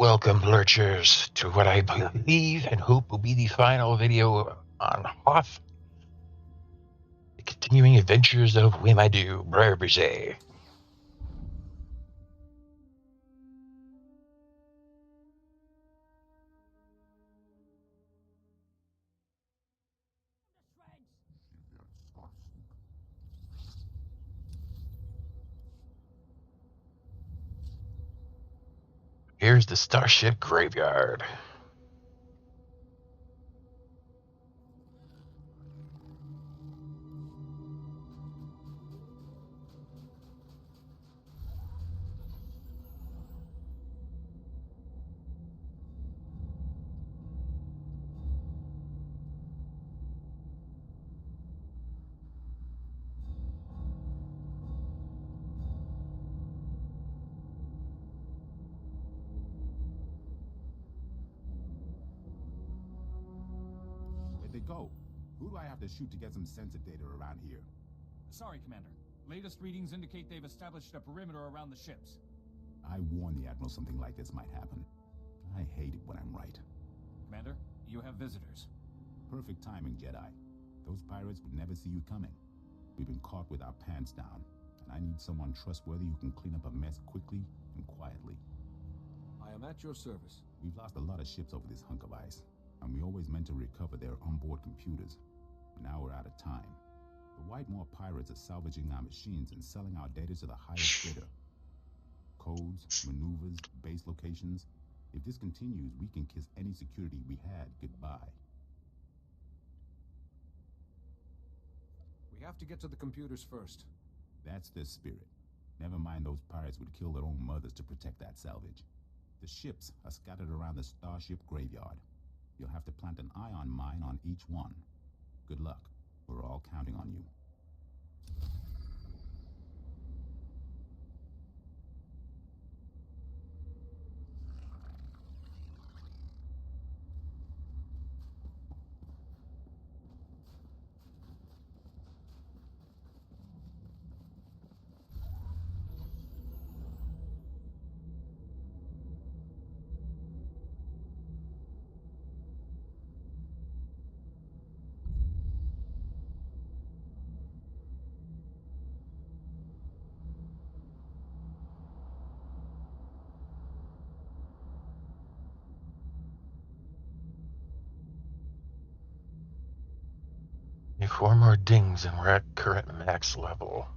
Welcome, lurchers, to what I believe and hope will be the final video on Hoth, the continuing adventures of Whimadu Brerberze. Here's the Starship Graveyard. Where'd they go? Who do I have to shoot to get some sensor data around here? Sorry, Commander. Latest readings indicate they've established a perimeter around the ships. I warned the Admiral something like this might happen. I hate it when I'm right. Commander, you have visitors. Perfect timing, Jedi. Those pirates would never see you coming. We've been caught with our pants down, and I need someone trustworthy who can clean up a mess quickly and quietly. I am at your service. We've lost a lot of ships over this hunk of ice, and we always meant to recover their onboard computers. But now we're out of time. The Whitemore pirates are salvaging our machines and selling our data to the highest bidder. Codes, maneuvers, base locations. If this continues, we can kiss any security we had goodbye. We have to get to the computers first. That's the spirit. Never mind those pirates would kill their own mothers to protect that salvage. The ships are scattered around the Starship Graveyard. You'll have to plant an ion mine on each one. Good luck. We're all counting on you. Need 4 more dings and we're at current max level.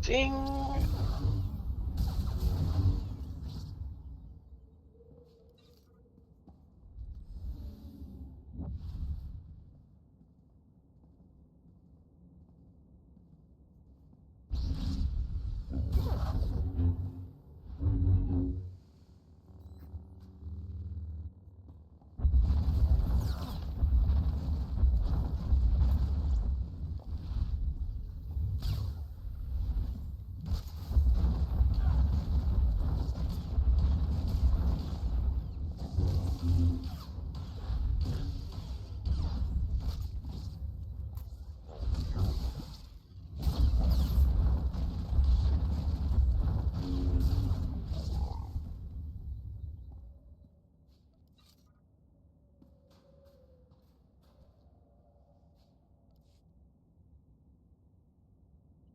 Ding!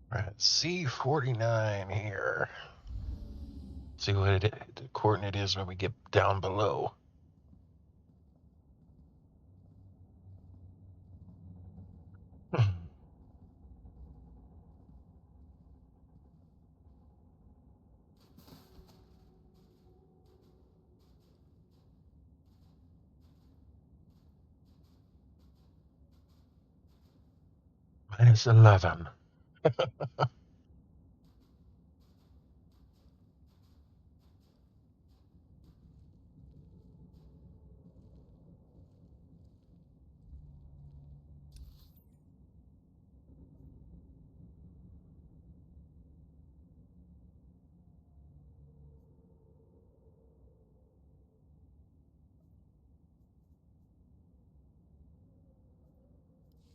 We're at C49 here. See what the coordinate is when we get down below. Minus 11.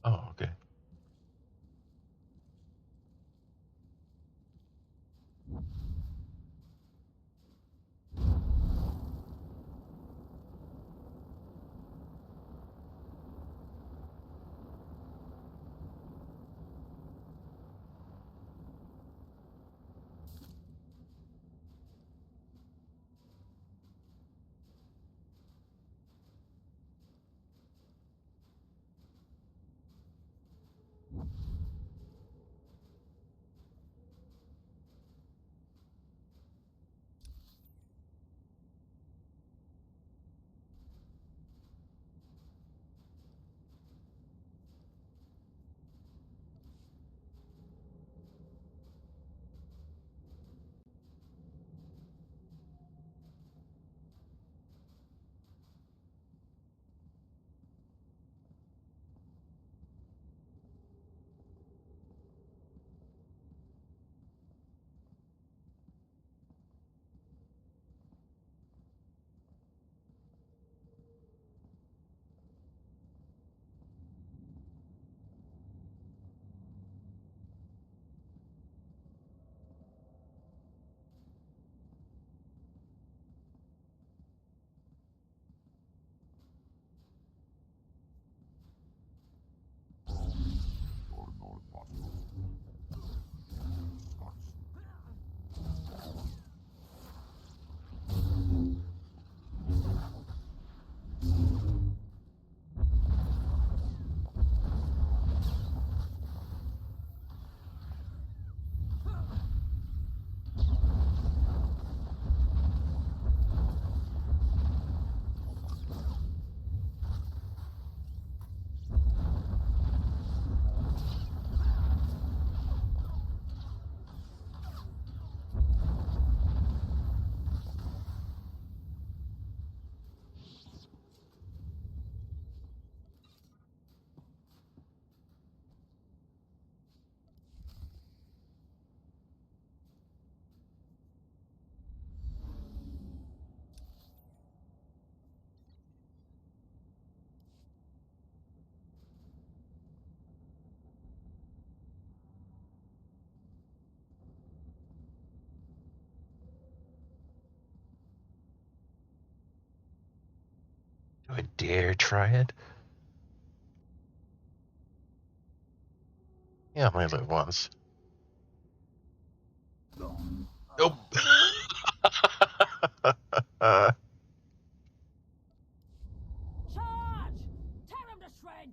Oh, okay. dare try it? Yeah, I only live once. Nope. Charge! Tear him to shreds!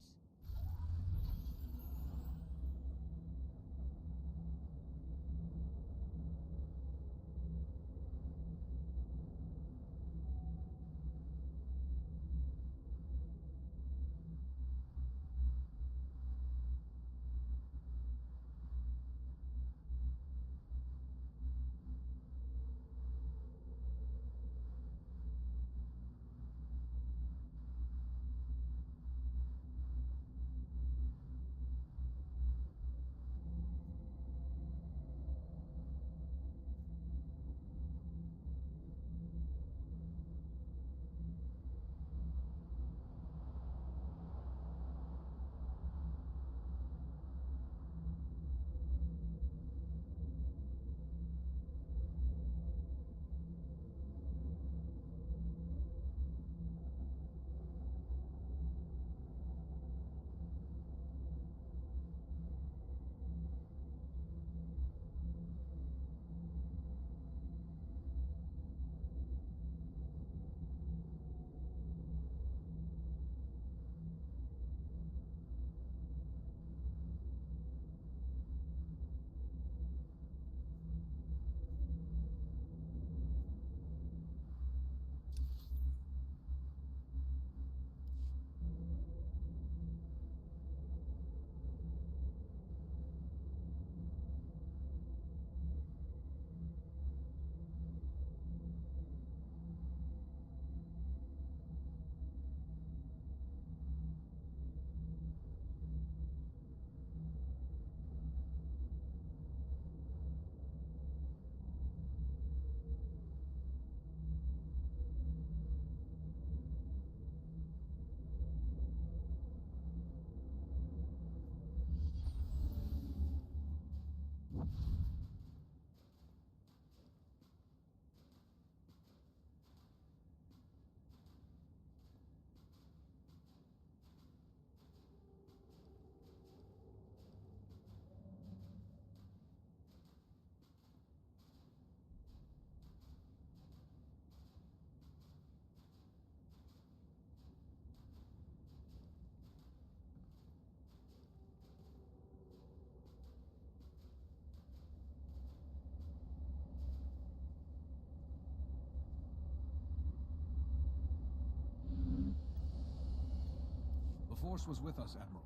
The Force was with us, Admiral.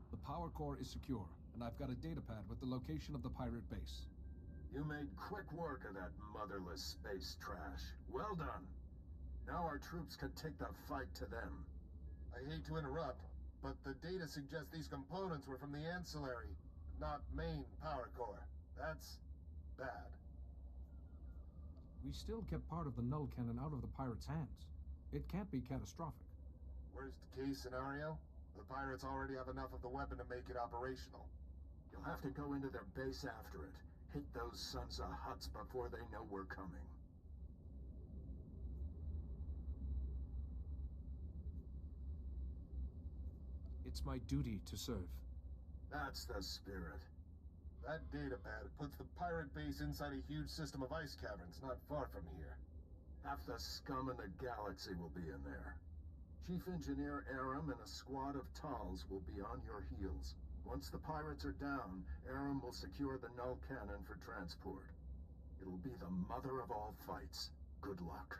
The power core is secure, and I've got a datapad with the location of the pirate base. You made quick work of that motherless space trash. Well done. Now our troops can take the fight to them. I hate to interrupt, but the data suggests these components were from the ancillary, not main power core. That's bad. We still kept part of the null cannon out of the pirates' hands. It can't be catastrophic. Worst case scenario? The pirates already have enough of the weapon to make it operational. You'll have to go into their base after it. Hit those sons of huts before they know we're coming. It's my duty to serve. That's the spirit. That datapad puts the pirate base inside a huge system of ice caverns not far from here. Half the scum in the galaxy will be in there. Chief Engineer Aram and a squad of Tals will be on your heels. Once the pirates are down, Aram will secure the null cannon for transport. It'll be the mother of all fights. Good luck.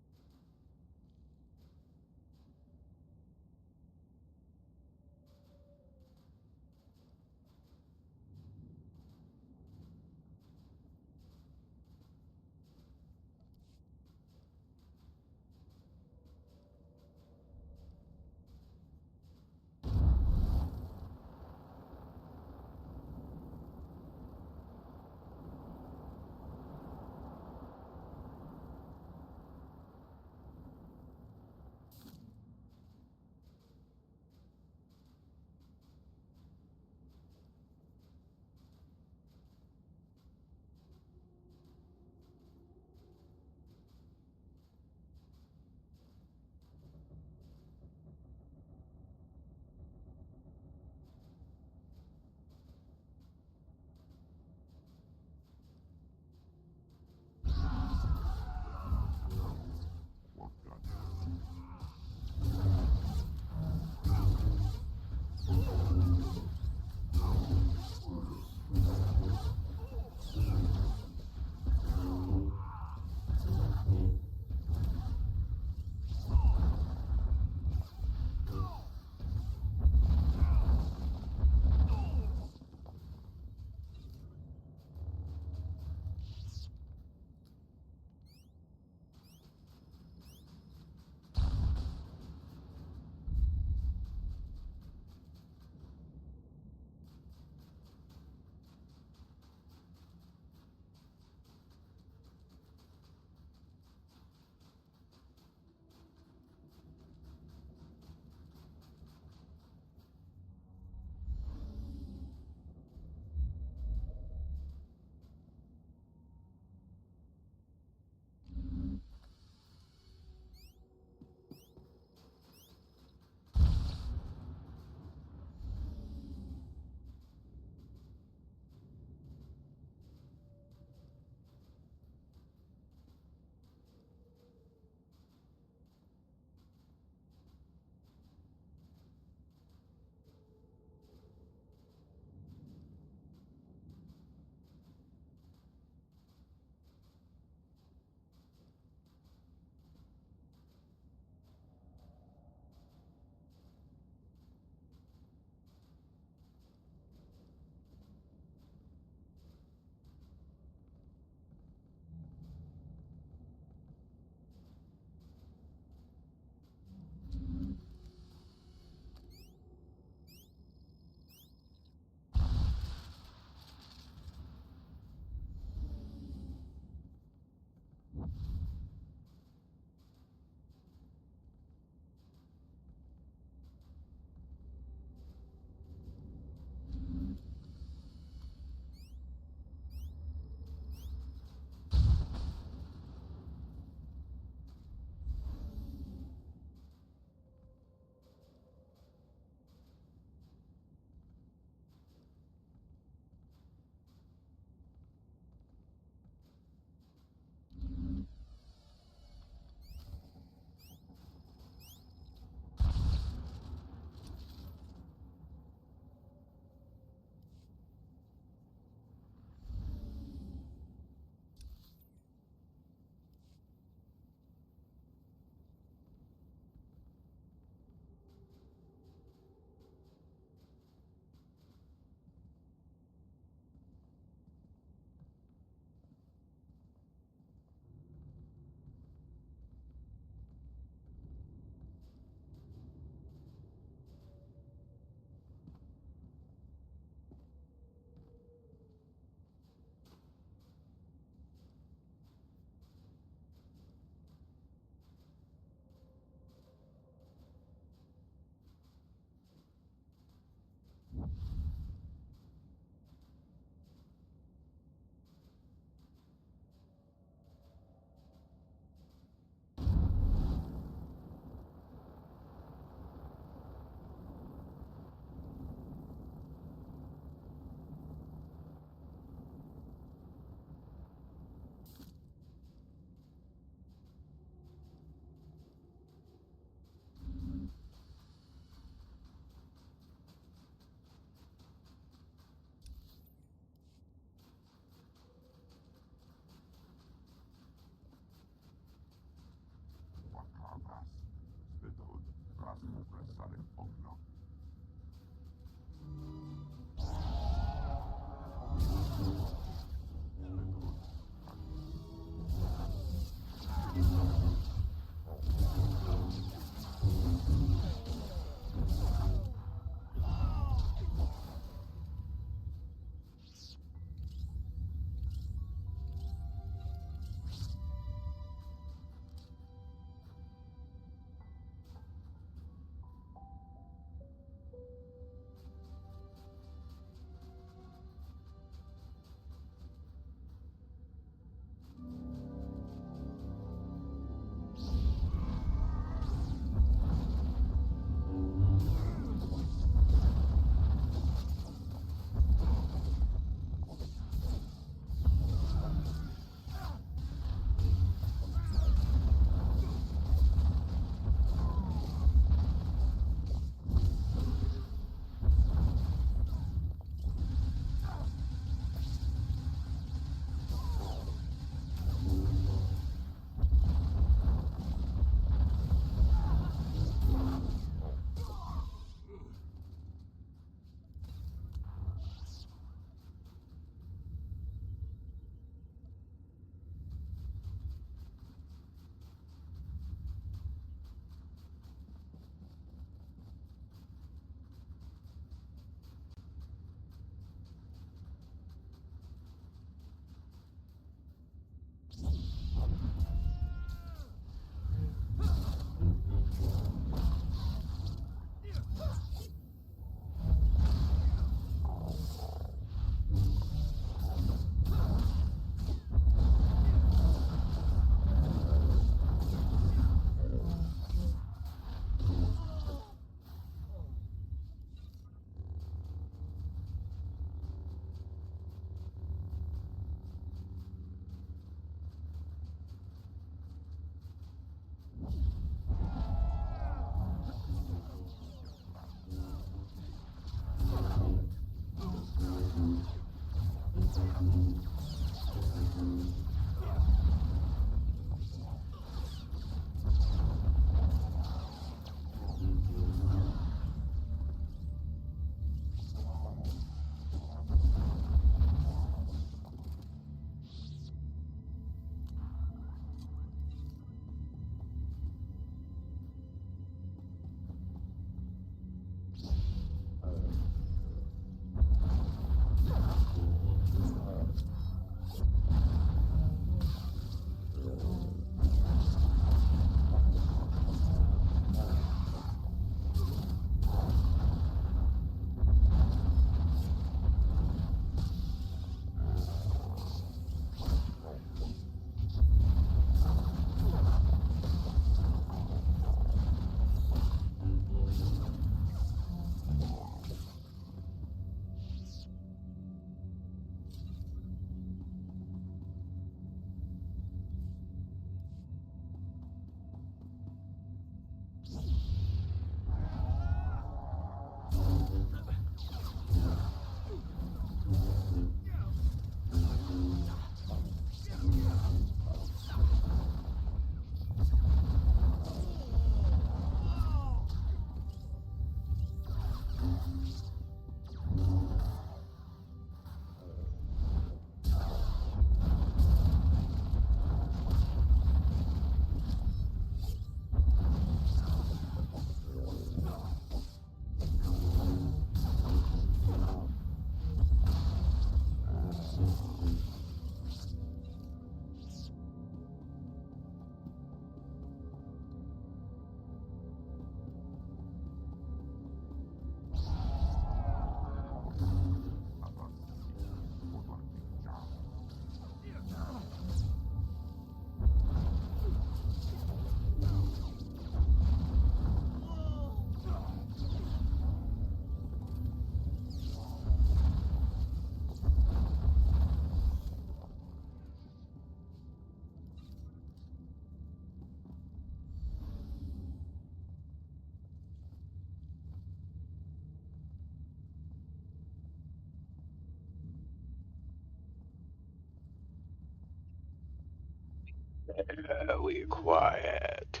We're quiet.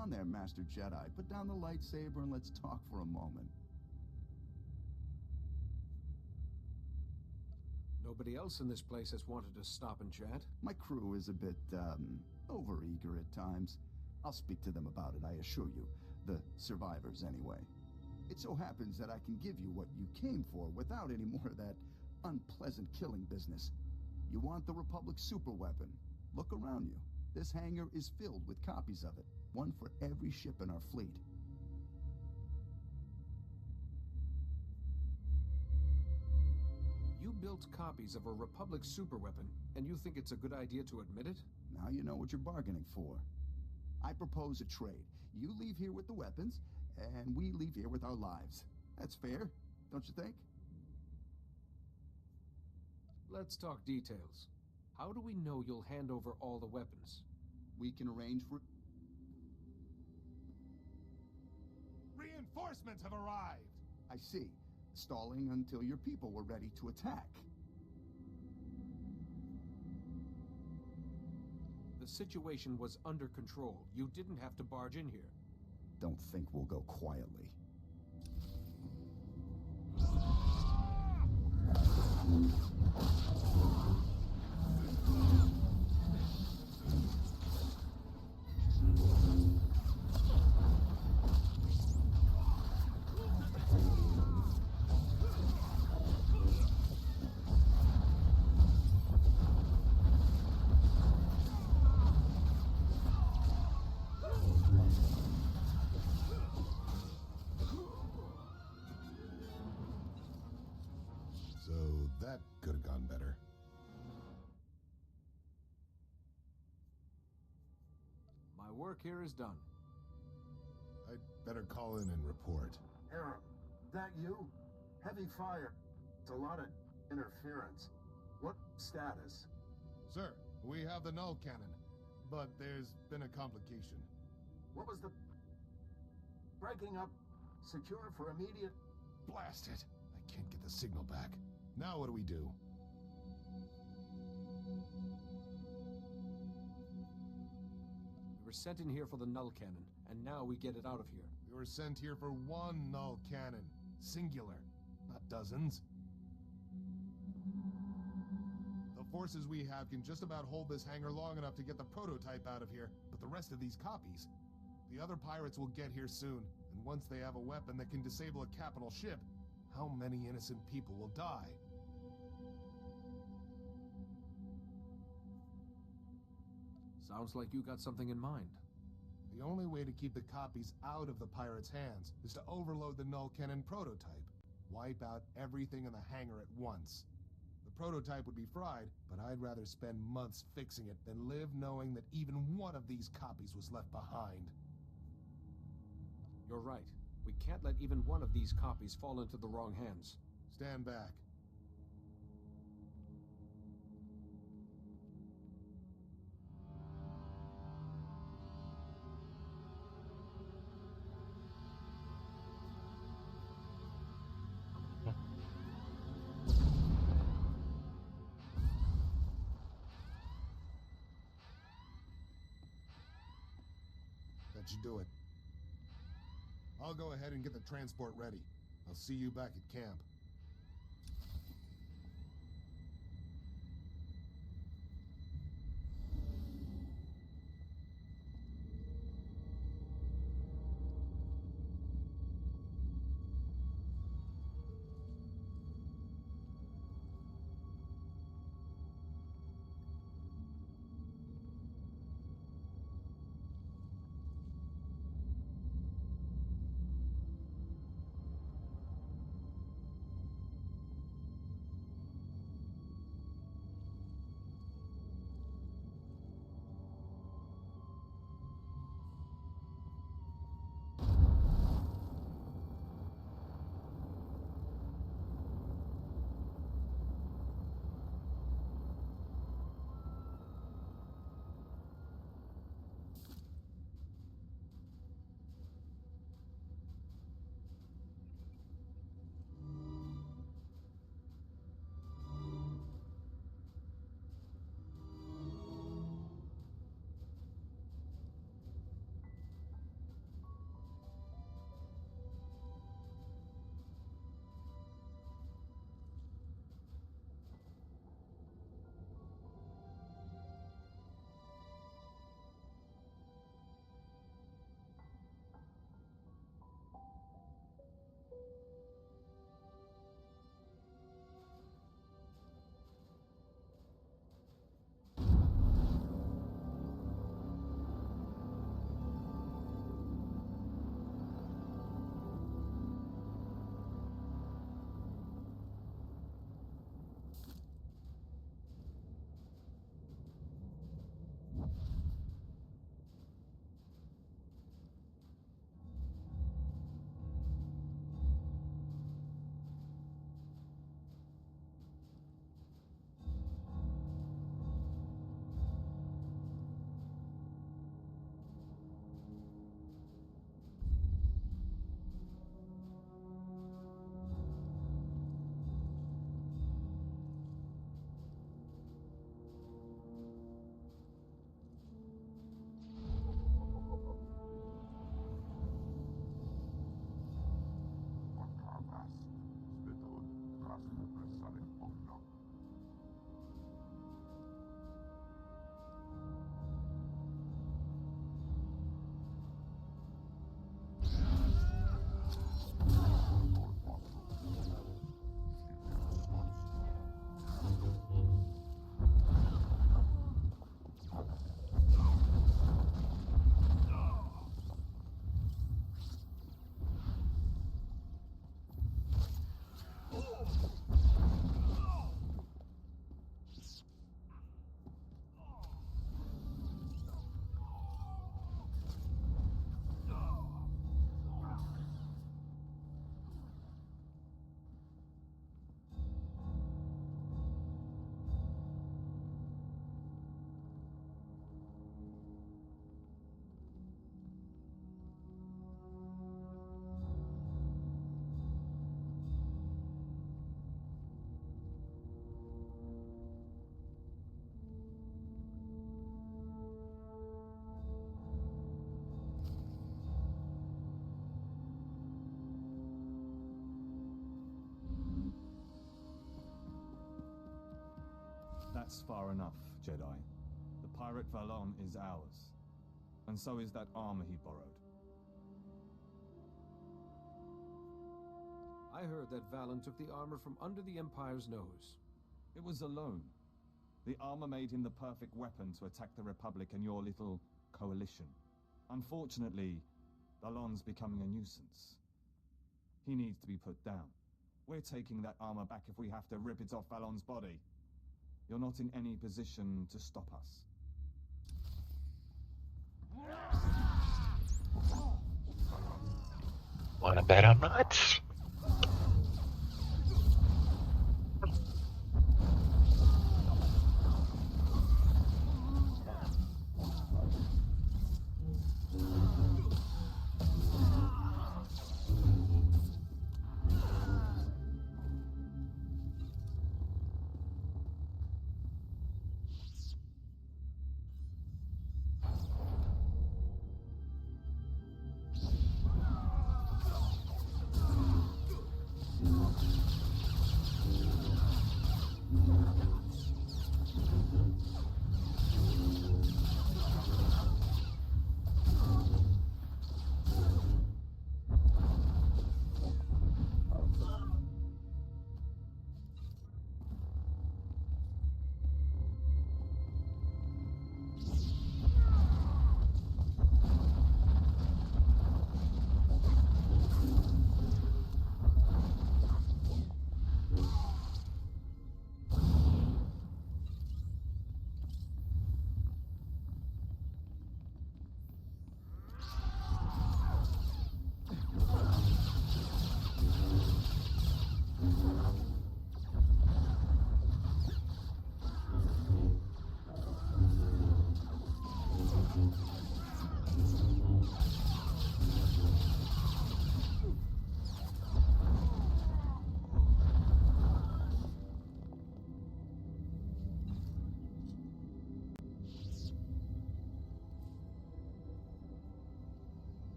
on there, Master Jedi. Put down the lightsaber and let's talk for a moment. Nobody else in this place has wanted to stop and chat. My crew is a bit, overeager at times. I'll speak to them about it, I assure you. The survivors, anyway. It so happens that I can give you what you came for without any more of that unpleasant killing business. You want the Republic's superweapon? Look around you. This hangar is filled with copies of it, one for every ship in our fleet. You built copies of a Republic superweapon, and you think it's a good idea to admit it? Now you know what you're bargaining for. I propose a trade. You leave here with the weapons, and we leave here with our lives. That's fair, don't you think? Let's talk details. How do we know you'll hand over all the weapons? We can arrange for... Reinforcements have arrived! I see. Stalling until your people were ready to attack. The situation was under control. You didn't have to barge in here. Don't think we'll go quietly. So that could have gone better. My work here is done. I'd better call in and report. Aram, that you? Heavy fire. It's a lot of interference. What status? Sir, we have the null cannon, but there's been a complication. What was the... Breaking up? Secure for immediate... Blast it! I can't get the signal back. Now what do we do? We were sent in here for the null cannon, and now we get it out of here. We were sent here for one null cannon. Singular, not dozens. The forces we have can just about hold this hangar long enough to get the prototype out of here, but the rest of these copies... The other pirates will get here soon, and once they have a weapon that can disable a capital ship, how many innocent people will die? Sounds like you got something in mind. The only way to keep the copies out of the pirates' hands is to overload the null cannon prototype. Wipe out everything in the hangar at once. The prototype would be fried, but I'd rather spend months fixing it than live knowing that even one of these copies was left behind. You're right. We can't let even one of these copies fall into the wrong hands. Stand back. That should do it. I'll go ahead and get the transport ready. I'll see you back at camp. That's far enough, Jedi. The pirate Valon is ours. And so is that armor he borrowed. I heard that Valen took the armor from under the Empire's nose. It was a loan. The armor made him the perfect weapon to attack the Republic and your little coalition. Unfortunately, Valon's becoming a nuisance. He needs to be put down. We're taking that armor back if we have to rip it off Valon's body. You're not in any position to stop us. Wanna bet I'm not?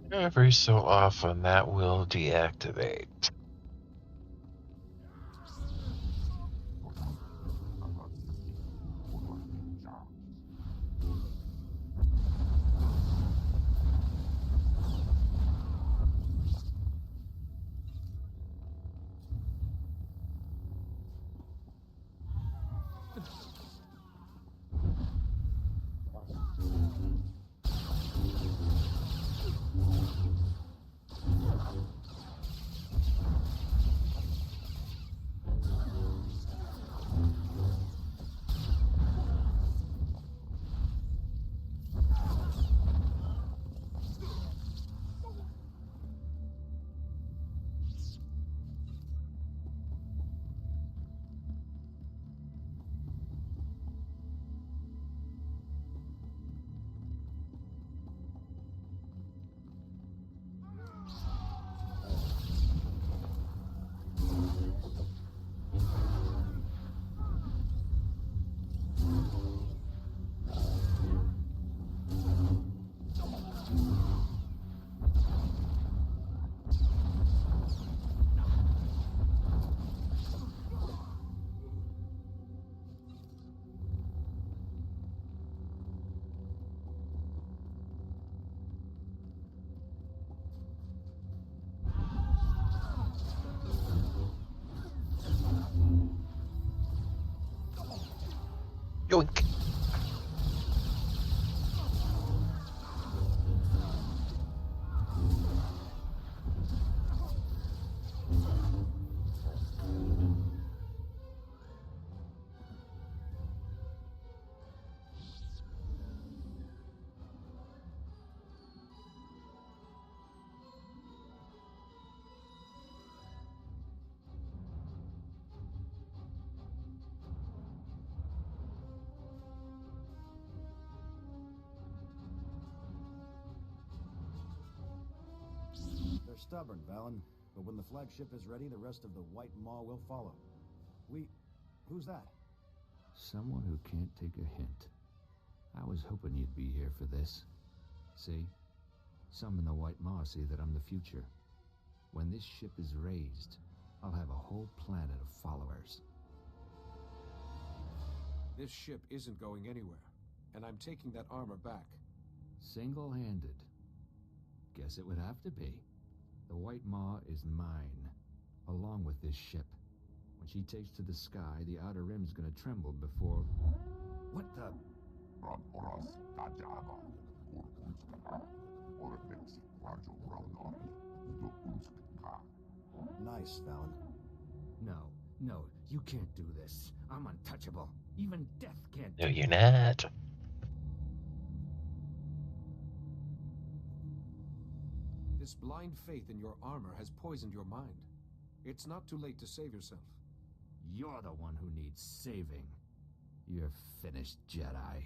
Every so often that will deactivate. Yoink. They're stubborn, Valen, but when the flagship is ready, the rest of the White Maw will follow. Who's that? Someone who can't take a hint. I was hoping you'd be here for this. See? Some in the White Maw see that I'm the future. When this ship is raised, I'll have a whole planet of followers. This ship isn't going anywhere, and I'm taking that armor back. Single-handed. Guess it would have to be. The White Maw is mine, along with this ship. When she takes to the sky, the outer rim's gonna tremble before... What the... Nice, Valen. No, you can't do this. I'm untouchable. Even death can't No, do you're it. not. This blind faith in your armor has poisoned your mind. It's not too late to save yourself. You're the one who needs saving. You're finished, Jedi.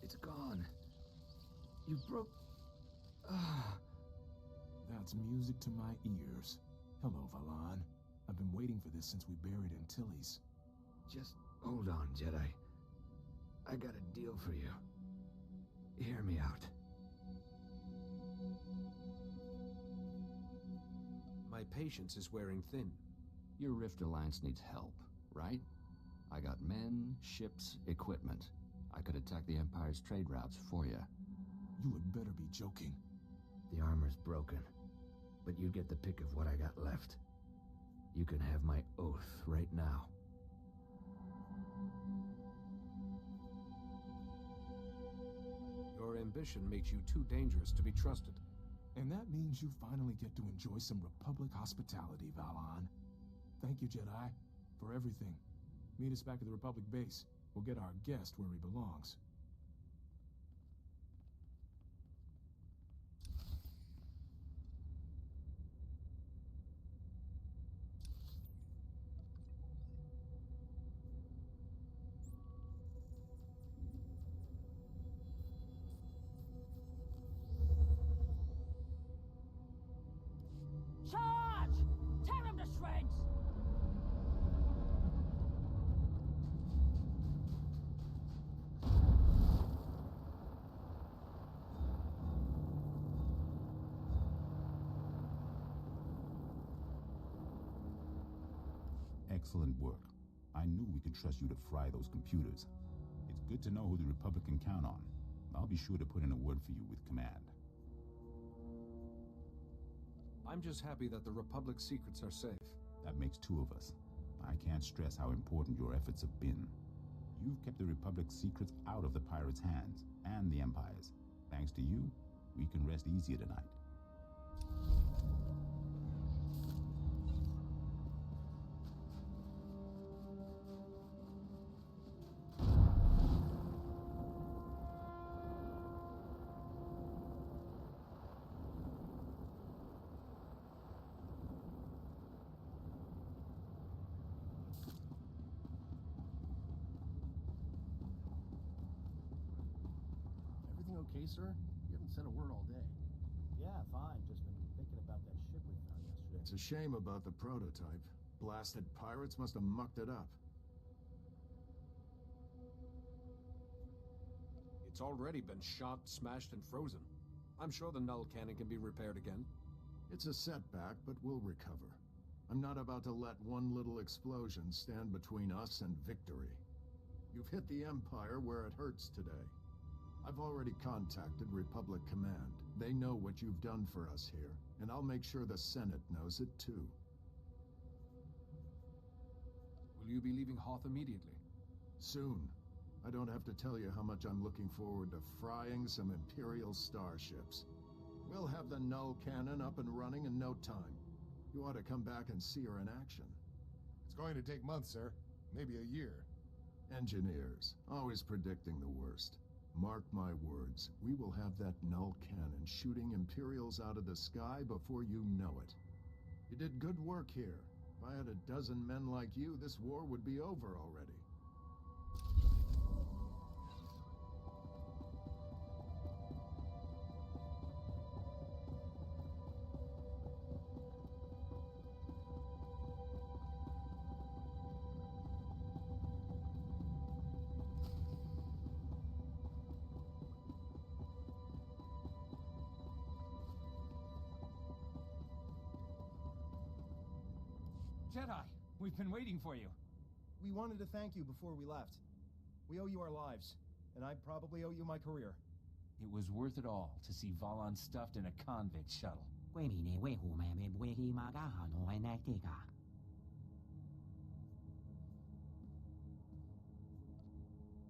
It's gone. You broke... That's music to my ears. Hello, Valan. I've been waiting for this since we buried Antilles. Just hold on, Jedi. I got a deal for you. Hear me out. My patience is wearing thin. Your Rift Alliance needs help, right? I got men, ships, equipment. I could attack the Empire's trade routes for you. You had better be joking. The armor's broken, but you get the pick of what I got left. You can have my oath right now. Your ambition makes you too dangerous to be trusted. And that means you finally get to enjoy some Republic hospitality, Valan. Thank you, Jedi, for everything. Meet us back at the Republic base. We'll get our guest where he belongs. Charge! Tear him to shreds! Excellent work. I knew we could trust you to fry those computers. It's good to know who the Republic can count on. I'll be sure to put in a word for you with command. I'm just happy that the Republic's secrets are safe. That makes two of us. I can't stress how important your efforts have been. You've kept the Republic's secrets out of the pirates' hands, and the Empire's. Thanks to you, we can rest easier tonight. Okay, sir? You haven't said a word all day. Yeah, fine. Just been thinking about that ship we found yesterday. It's a shame about the prototype. Blasted pirates must have mucked it up. It's It's already been shot, smashed, and frozen. I'm sure the null cannon can be repaired again. It's a setback, but we'll recover. I'm not about to let one little explosion stand between us and victory. You've hit the Empire where it hurts today. I've already contacted Republic Command. They know what you've done for us here, and I'll make sure the Senate knows it too. Will you be leaving Hoth immediately? Soon. I don't have to tell you how much I'm looking forward to frying some Imperial starships. We'll have the null cannon up and running in no time. You ought to come back and see her in action. It's going to take months, sir. Maybe a year. Engineers, always predicting the worst. Mark my words, we will have that null cannon shooting Imperials out of the sky before you know it. You did good work here. If I had a dozen men like you, this war would be over already. Jedi, we've been waiting for you. We wanted to thank you before we left. We owe you our lives, and I probably owe you my career. It was worth it all to see Valon stuffed in a convict shuttle.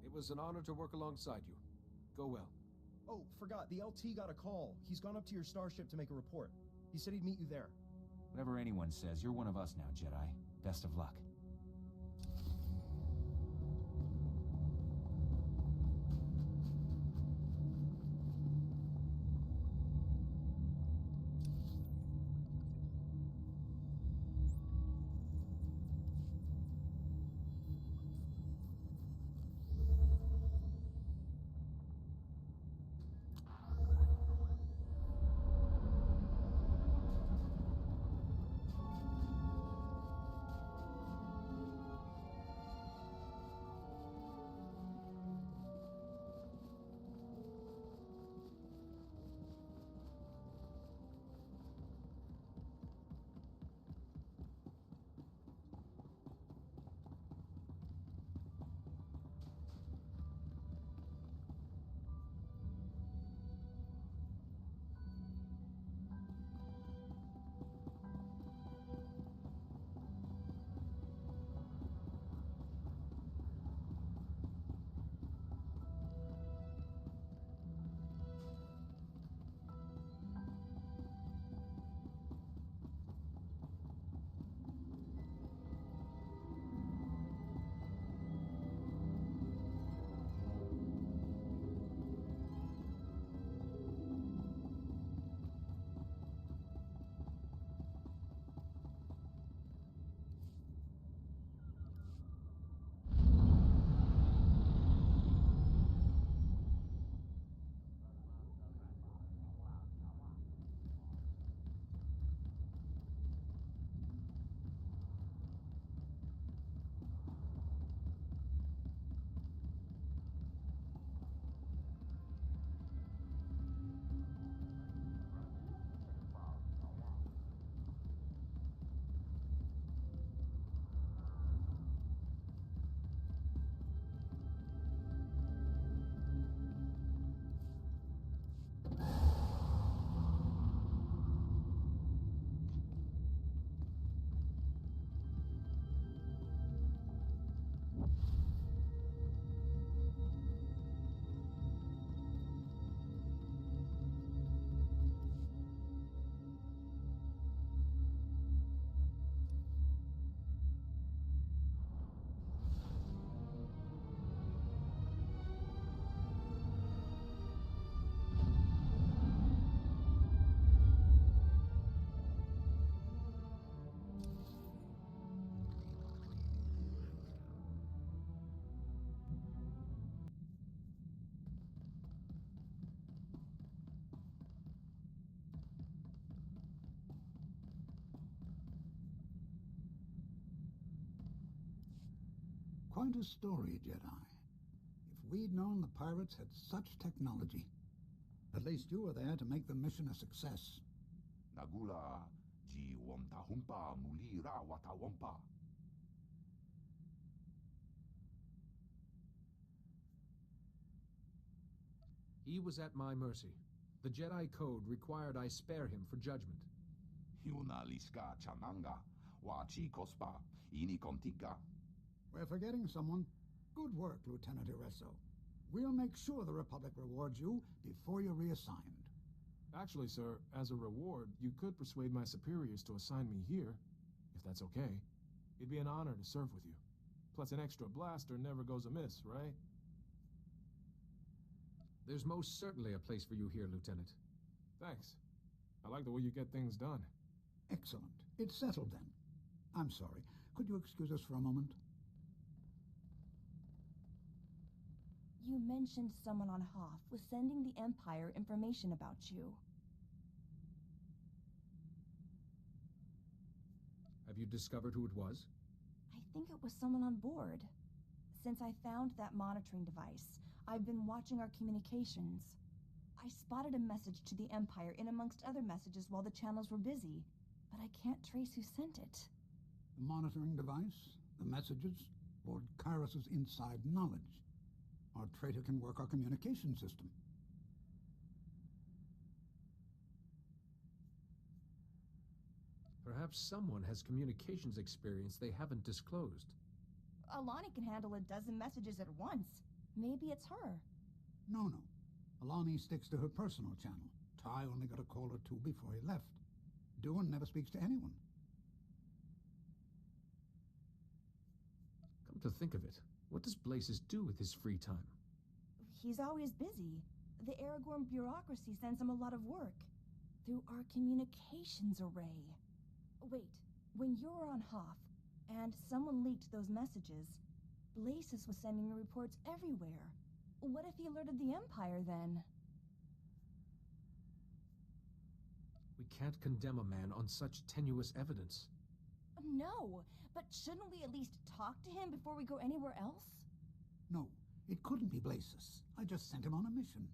It was an honor to work alongside you. Go well. Oh, forgot, the LT got a call. He's gone up to your starship to make a report. He said he'd meet you there. Whatever anyone says, you're one of us now, Jedi. Best of luck. Quite a story, Jedi. If we'd known the pirates had such technology. At least you were there to make the mission a success. Nagula ji wamtahumpa mulira watawampa. He was at my mercy. The Jedi Code required I spare him for judgment. Hiuna liska chananga wachi kospa ini contiga. We're forgetting someone. Good work, Lieutenant Iresso. We'll make sure the Republic rewards you before you're reassigned. Actually, sir, as a reward, you could persuade my superiors to assign me here, if that's okay. It'd be an honor to serve with you. Plus, an extra blaster never goes amiss, right? There's most certainly a place for you here, Lieutenant. Thanks. I like the way you get things done. Excellent. It's settled then. I'm sorry. Could you excuse us for a moment? You mentioned someone on Hoth was sending the Empire information about you. Have you discovered who it was? I think it was someone on board. Since I found that monitoring device, I've been watching our communications. I spotted a message to the Empire in amongst other messages while the channels were busy, but I can't trace who sent it. The monitoring device, the messages, Lord Kyrus's inside knowledge. Our traitor can work our communication system. Perhaps someone has communications experience they haven't disclosed. Alani can handle a dozen messages at once. Maybe it's her. No. Alani sticks to her personal channel. Ty only got a call or two before he left. Duan never speaks to anyone. Come to think of it, what does Blazes do with his free time? He's always busy. The Aragorn bureaucracy sends him a lot of work. Through our communications array. Wait, when you were on Hoth, and someone leaked those messages, Blazes was sending reports everywhere. What if he alerted the Empire then? We can't condemn a man on such tenuous evidence. No, but shouldn't we at least talk to him before we go anywhere else? No, it couldn't be Blazes. I just sent him on a mission.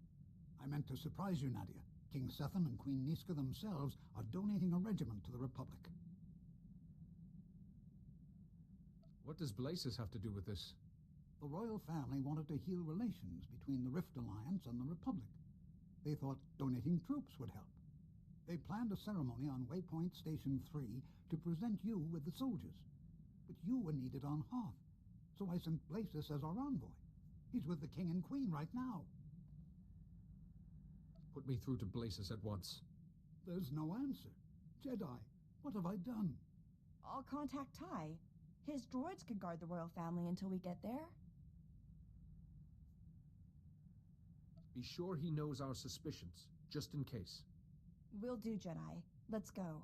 I meant to surprise you, Nadia. King Sethan and Queen Niska themselves are donating a regiment to the Republic. What does Blazes have to do with this? The royal family wanted to heal relations between the Rift Alliance and the Republic. They thought donating troops would help. They planned a ceremony on Waypoint Station 3 to present you with the soldiers. But you were needed on Hoth, so I sent Blazes as our envoy. He's with the King and Queen right now. Put me through to Blazes at once. There's no answer. Jedi, what have I done? I'll contact Ty. His droids could guard the royal family until we get there. Be sure he knows our suspicions, just in case. Will do, Jedi. Let's go.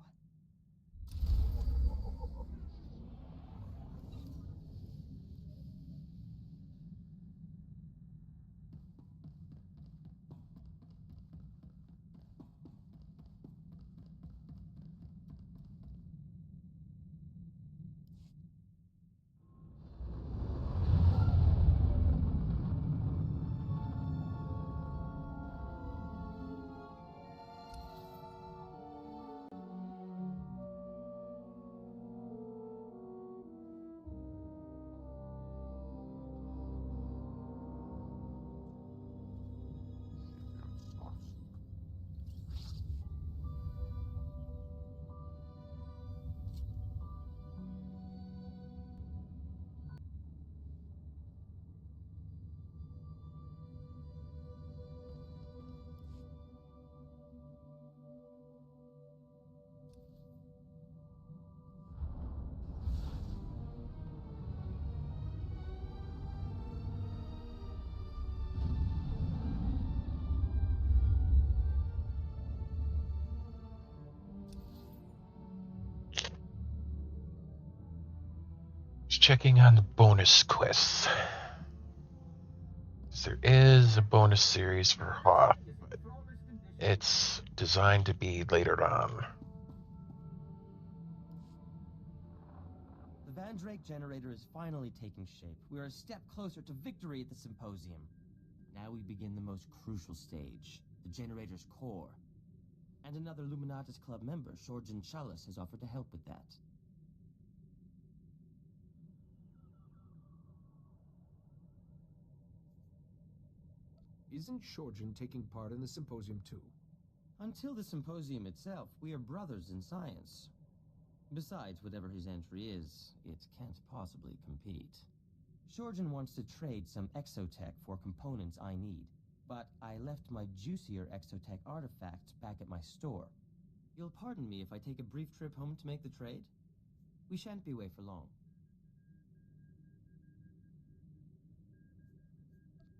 Checking on the bonus quests. There is a bonus series for Hoth, but it's designed to be later on. The Van Drake generator is finally taking shape. We are a step closer to victory at the symposium. Now we begin the most crucial stage, the generator's core. And another Luminatus Club member, Shorjan Chalice, has offered to help with that. Isn't Shorjan taking part in the symposium too? Until the symposium itself, we are brothers in science. Besides, whatever his entry is, it can't possibly compete. Shorjan wants to trade some exotech for components I need, but I left my juicier exotech artifacts back at my store. You'll pardon me if I take a brief trip home to make the trade? We shan't be away for long.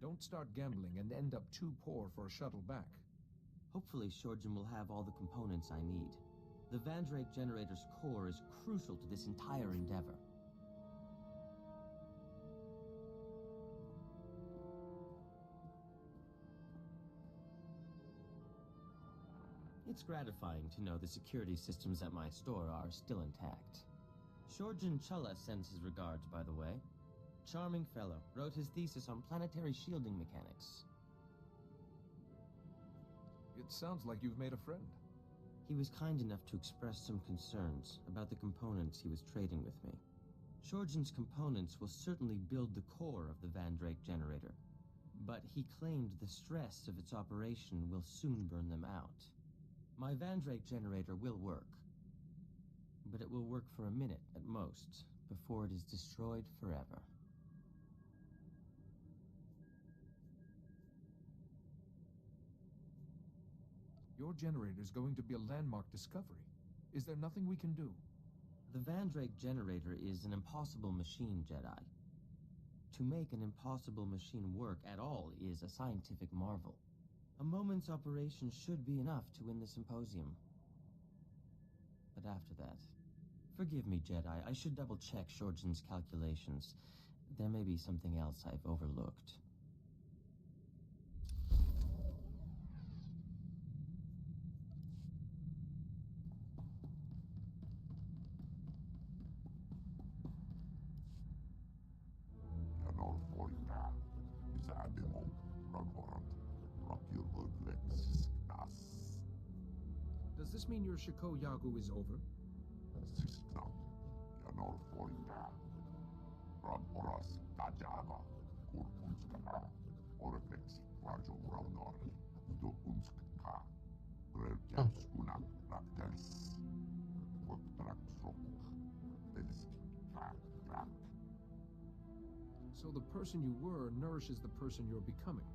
Don't start gambling and end up too poor for a shuttle back. Hopefully Shorjan will have all the components I need. The Vandrake generator's core is crucial to this entire endeavor. It's gratifying to know the security systems at my store are still intact. Shorjan Challa sends his regards, by the way. Charming fellow, wrote his thesis on planetary shielding mechanics. It sounds like you've made a friend. He was kind enough to express some concerns about the components he was trading with me. Shorjan's components will certainly build the core of the Vandrake generator, but he claimed the stress of its operation will soon burn them out. My Vandrake generator will work, but it will work for a minute at most, before it is destroyed forever. Your generator is going to be a landmark discovery. Is there nothing we can do? The Vandrake generator is an impossible machine, Jedi. To make an impossible machine work at all is a scientific marvel. A moment's operation should be enough to win the symposium. But after that... Forgive me, Jedi, I should double-check Shorjan's calculations. There may be something else I've overlooked. Does this mean your Shiko Yagu is over? So the person you were nourishes the person you're becoming.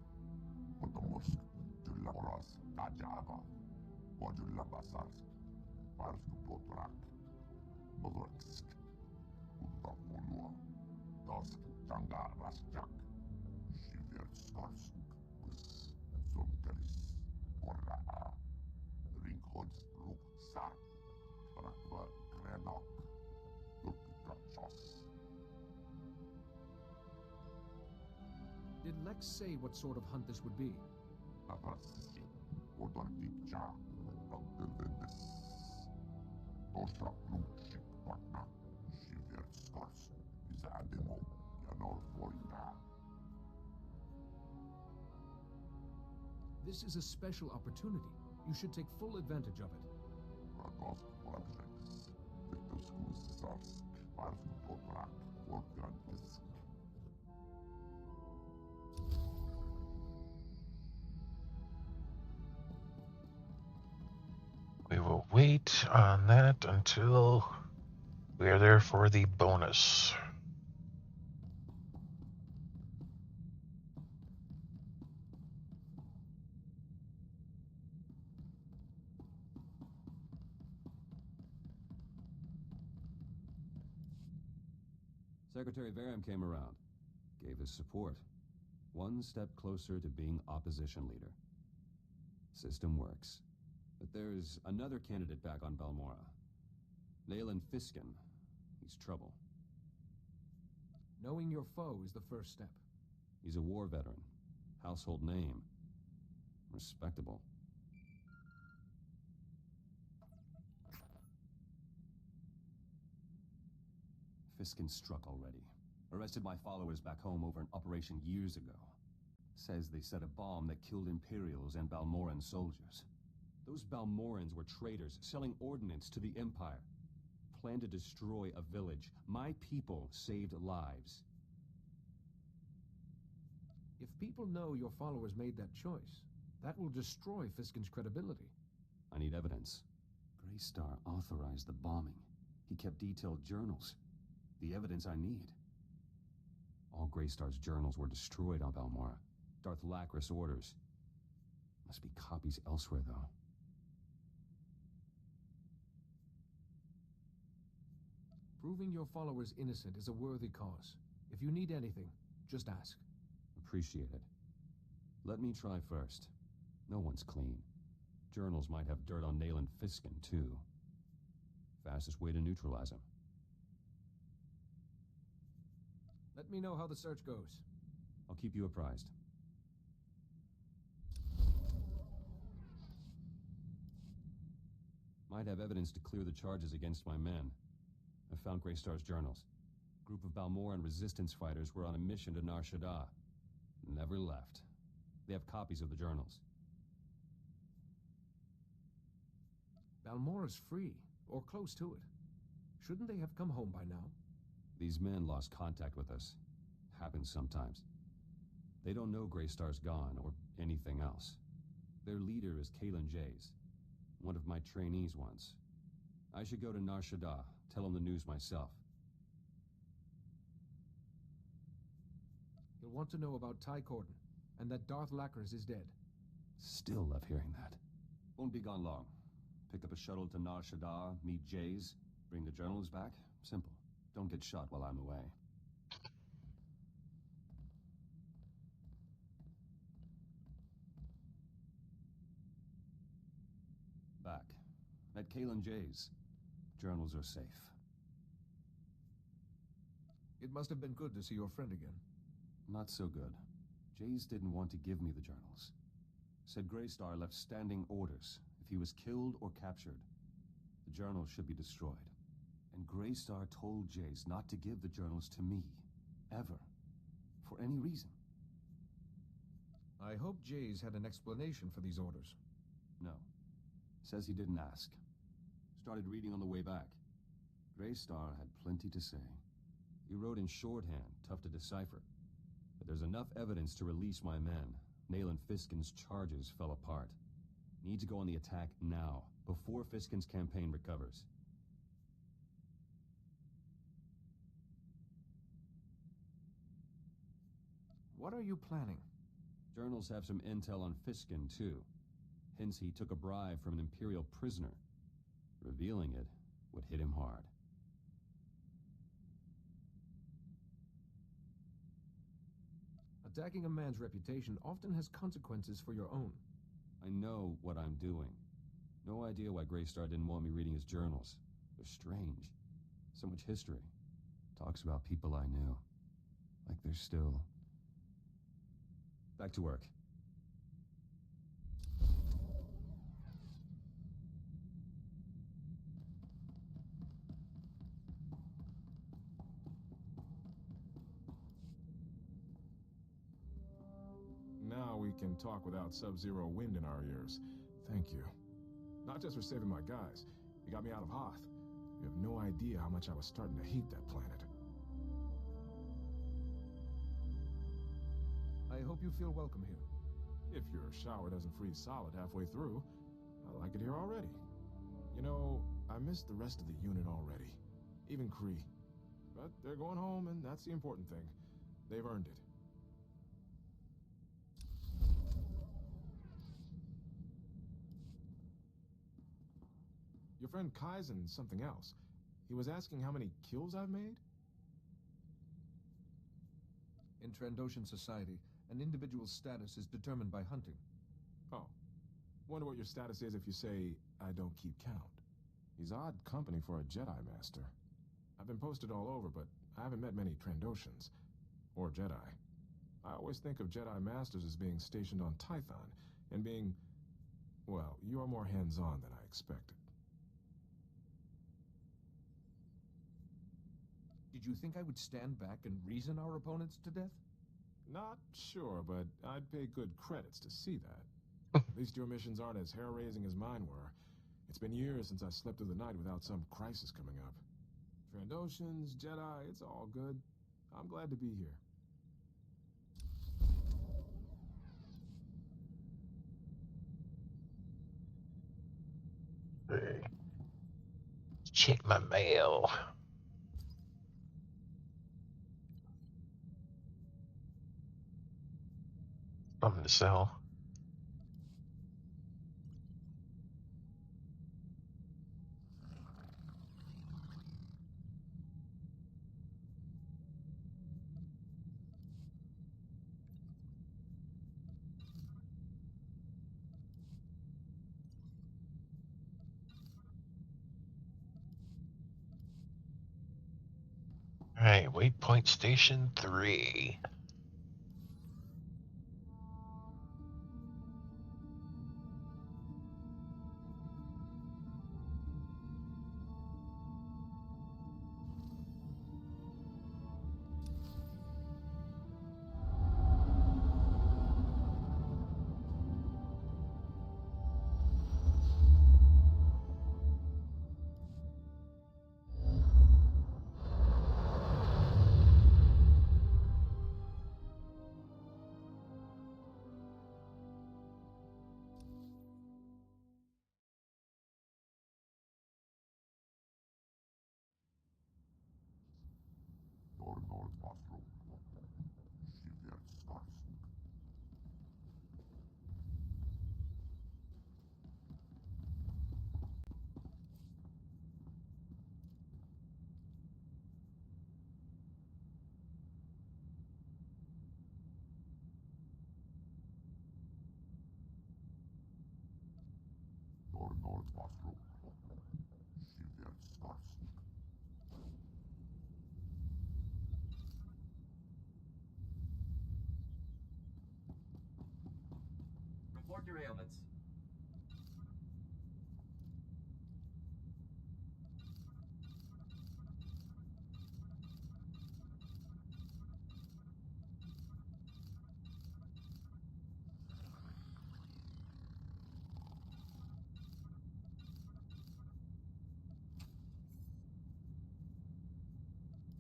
Did Lex say what sort of hunt this would be? This is a special opportunity. You should take full advantage of it. We will wait on that until we are there for the bonus. Secretary Varam came around, gave his support. One step closer to being opposition leader. System works. But there's another candidate back on Balmora. Leyland Fiskin. He's trouble. Knowing your foe is the first step. He's a war veteran. Household name. Respectable. Fiskin struck already. Arrested my followers back home over an operation years ago. Says they set a bomb that killed Imperials and Balmoran soldiers. Those Balmorans were traitors, selling ordnance to the Empire. Planned to destroy a village. My people saved lives. If people know your followers made that choice, that will destroy Fiskin's credibility. I need evidence. Greystar authorized the bombing. He kept detailed journals. The evidence I need. All Greystar's journals were destroyed on Balmora. Darth Lacris orders. Must be copies elsewhere, though. Proving your followers innocent is a worthy cause. If you need anything, just ask. Appreciate it. Let me try first. No one's clean. Journals might have dirt on Nayland Fiskin, too. Fastest way to neutralize him. Let me know how the search goes. I'll keep you apprised. Might have evidence to clear the charges against my men. I found Greystar's journals. A group of Balmoran resistance fighters were on a mission to Nar Shaddaa. Never left. They have copies of the journals. Balmora's free, or close to it. Shouldn't they have come home by now? These men lost contact with us. Happens sometimes. They don't know Greystar's gone, or anything else. Their leader is Kalen Jays, one of my trainees once. I should go to Nar Shaddaa, tell him the news myself. You'll want to know about Ty Corden, and that Darth Lacris is dead. Still love hearing that. Won't be gone long. Pick up a shuttle to Nar Shaddaa, meet Jays, bring the journals back. Simple. Don't get shot while I'm away. Back. At Kalen Jays. Journals are safe. It must have been good to see your friend again. Not so good. Jays didn't want to give me the journals. Said Greystar left standing orders. If he was killed or captured, the journals should be destroyed. And Greystar told Jays not to give the journals to me. Ever. For any reason. I hope Jays had an explanation for these orders. No. Says he didn't ask. Started reading on the way back. Greystar had plenty to say. He wrote in shorthand, tough to decipher. But there's enough evidence to release my men. Nayland Fiskin's charges fell apart. Need to go on the attack now, before Fiskin's campaign recovers. What are you planning? Journals have some intel on Fiskin, too. Hence he took a bribe from an Imperial prisoner. Revealing it would hit him hard. Attacking a man's reputation often has consequences for your own. I know what I'm doing. No idea why Greystar didn't want me reading his journals. They're strange. So much history. Talks about people I knew. Like they're still... Back to work. Now we can talk without sub-zero wind in our ears. Thank you. Not just for saving my guys. You got me out of Hoth. You have no idea how much I was starting to hate that planet. I hope you feel welcome here. If your shower doesn't freeze solid halfway through, I like it here already. You know, I miss the rest of the unit already. Even Kree. But they're going home, and that's the important thing. They've earned it. Your friend Kaizen's something else. He was asking how many kills I've made? In Trandoshan society, an individual's status is determined by hunting. Oh. Wonder what your status is if you say, I don't keep count. He's odd company for a Jedi Master. I've been posted all over, but I haven't met many Trandoshans. Or Jedi. I always think of Jedi Masters as being stationed on Tython, and being... well, you're more hands-on than I expected. Did you think I would stand back and reason our opponents to death? Not sure, but I'd pay good credits to see that. At least your missions aren't as hair-raising as mine were. It's been years since I slept through the night without some crisis coming up. Trandoshans, Jedi, it's all good. I'm glad to be here. Hey. Check my mail. Something to sell. All right, waypoint station 3. Report your ailments.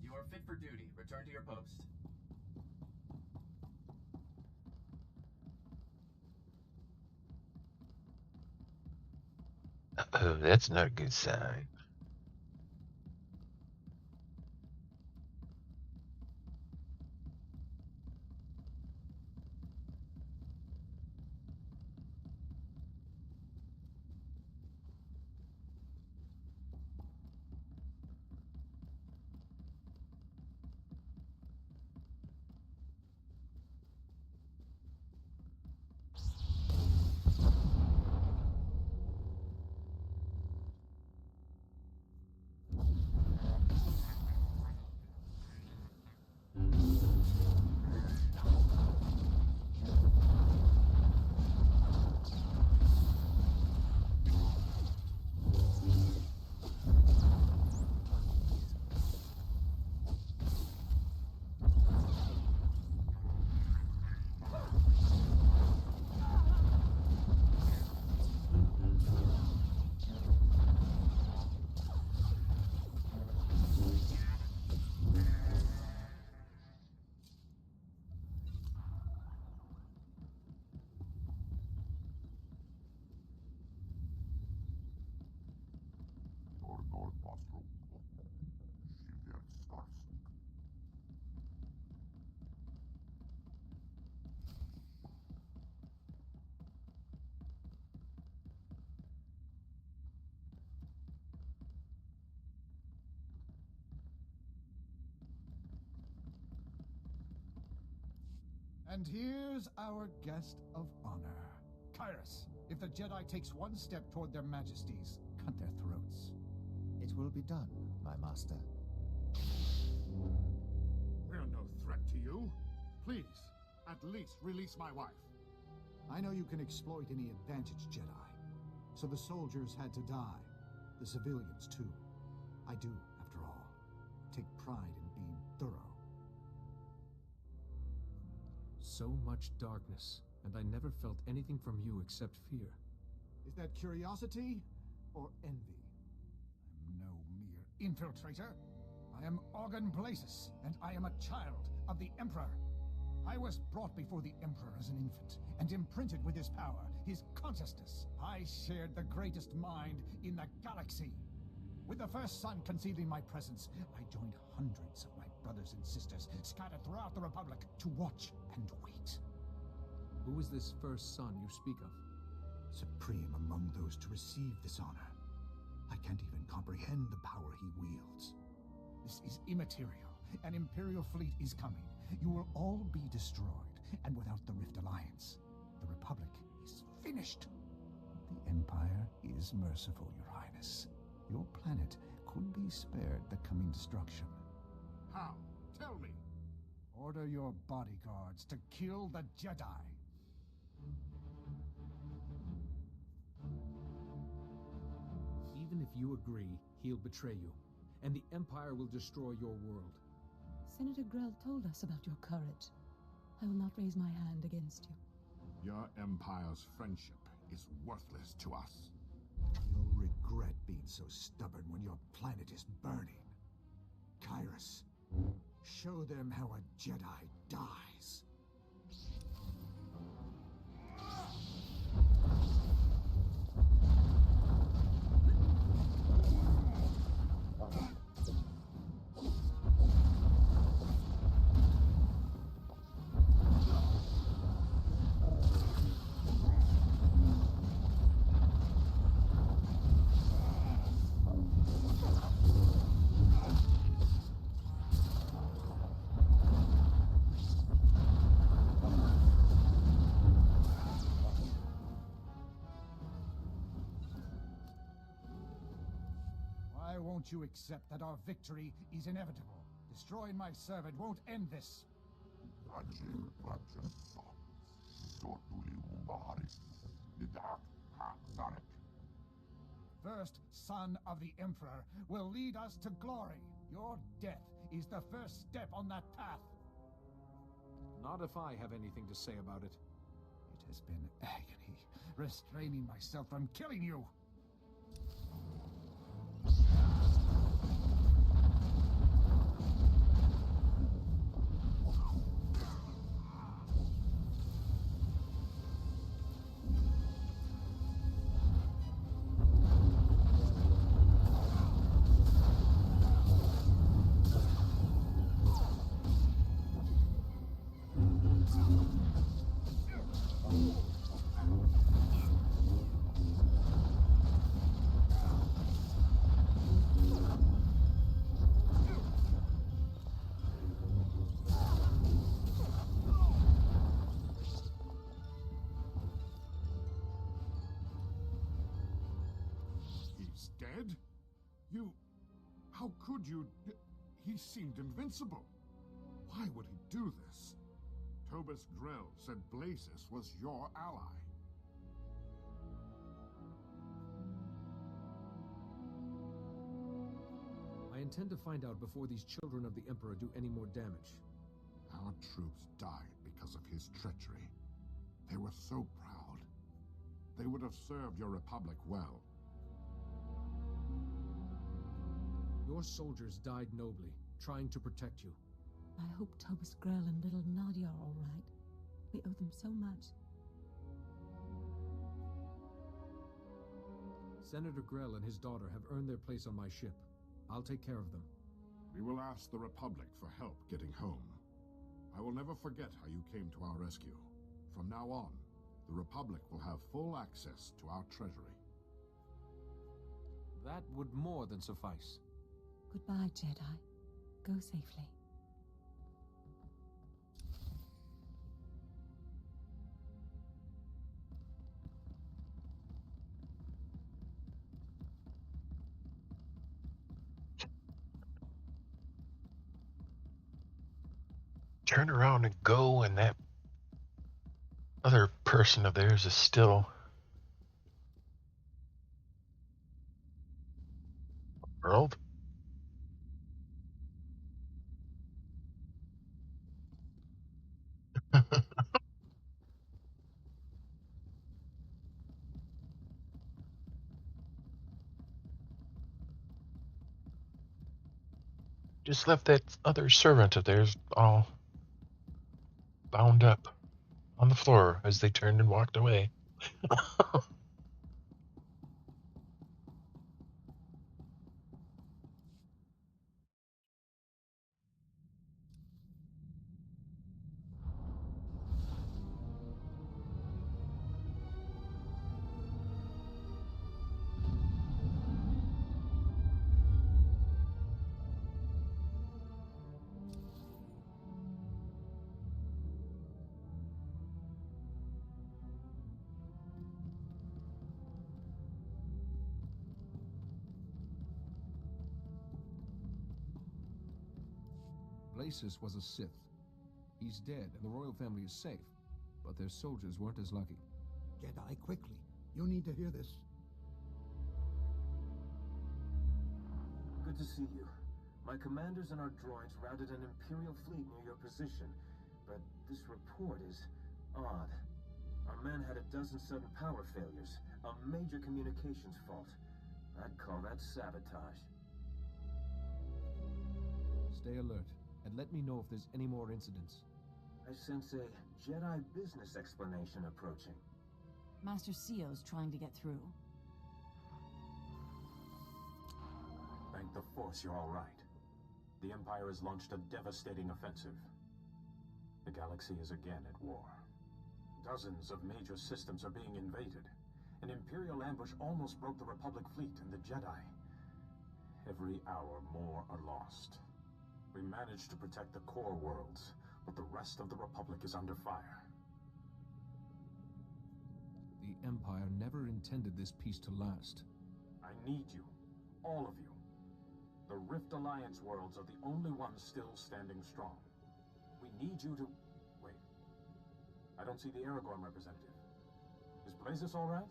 You are fit for duty. Return to your post. Oh, that's not a good sign. And here's our guest of honor. Kyrus, if the Jedi takes one step toward their majesties, cut their throats. It will be done, my master. We're no threat to you. Please, at least release my wife. I know you can exploit any advantage, Jedi. So the soldiers had to die. The civilians, too. I do, after all, take pride in being thorough. So much darkness, and I never felt anything from you except fear. Is that curiosity or envy? I'm no mere infiltrator. I am Organ Blazes, and I am a child of the Emperor. I was brought before the Emperor as an infant, and imprinted with his power, his consciousness. I shared the greatest mind in the galaxy. With the first sun concealed in my presence, I joined hundreds of my brothers and sisters scattered throughout the Republic to watch and wait. Who is this first son you speak of? Supreme among those to receive this honor. I can't even comprehend the power he wields. This is immaterial. An Imperial fleet is coming. You will all be destroyed, and without the Rift Alliance, the Republic is finished. The Empire is merciful, Your Highness. Your planet could be spared the coming destruction. How? Tell me. Order your bodyguards to kill the Jedi. Even if you agree, he'll betray you, and the Empire will destroy your world. Senator Grell told us about your courage. I will not raise my hand against you. Your Empire's friendship is worthless to us. You'll regret being so stubborn when your planet is burning. Kyrus, show them how a Jedi dies. Why won't you accept that our victory is inevitable? Destroying my servant won't end this. First son of the Emperor will lead us to glory. Your death is the first step on that path. Not if I have anything to say about it. It has been agony, restraining myself from killing you. Dead? You... How could you... He seemed invincible. Why would he do this? Tobus Grell said Blazes was your ally. I intend to find out before these children of the Emperor do any more damage. Our troops died because of his treachery. They were so proud. They would have served your Republic well. Your soldiers died nobly, trying to protect you. I hope Tobus Grell and little Nadia are all right. We owe them so much. Senator Grell and his daughter have earned their place on my ship. I'll take care of them. We will ask the Republic for help getting home. I will never forget how you came to our rescue. From now on, the Republic will have full access to our treasury. That would more than suffice. Goodbye, Jedi. Go safely. Turn around and go, and that other person of theirs is still world. Just left that other servant of theirs all bound up on the floor as they turned and walked away. Acer was a Sith. He's dead, and the royal family is safe. But their soldiers weren't as lucky. Jedi, quickly. You need to hear this. Good to see you. My commanders and our droids routed an Imperial fleet near your position, but this report is odd. Our men had a dozen sudden power failures, a major communications fault. I'd call that sabotage. Stay alert, and let me know if there's any more incidents. I sense a Jedi business explanation approaching. Master Ceo's trying to get through. Thank the Force you're all right. The Empire has launched a devastating offensive. The galaxy is again at war. Dozens of major systems are being invaded. An Imperial ambush almost broke the Republic fleet and the Jedi. Every hour more are lost. We managed to protect the core worlds, but the rest of the Republic is under fire. The Empire never intended this peace to last. I need you. All of you. The Rift Alliance worlds are the only ones still standing strong. We need you to... Wait. I don't see the Aragorn representative. Is Blazes all right?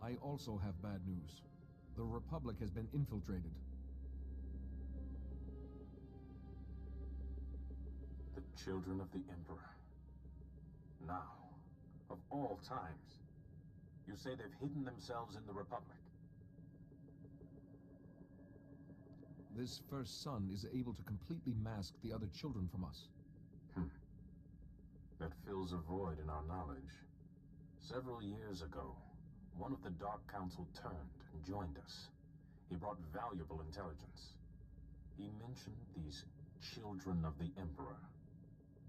I also have bad news. The Republic has been infiltrated. The children of the Emperor. Now, of all times, you say they've hidden themselves in the Republic. This first son is able to completely mask the other children from us. That fills a void in our knowledge. Several years ago, one of the Dark Council turned and joined us. He brought valuable intelligence. He mentioned these children of the Emperor,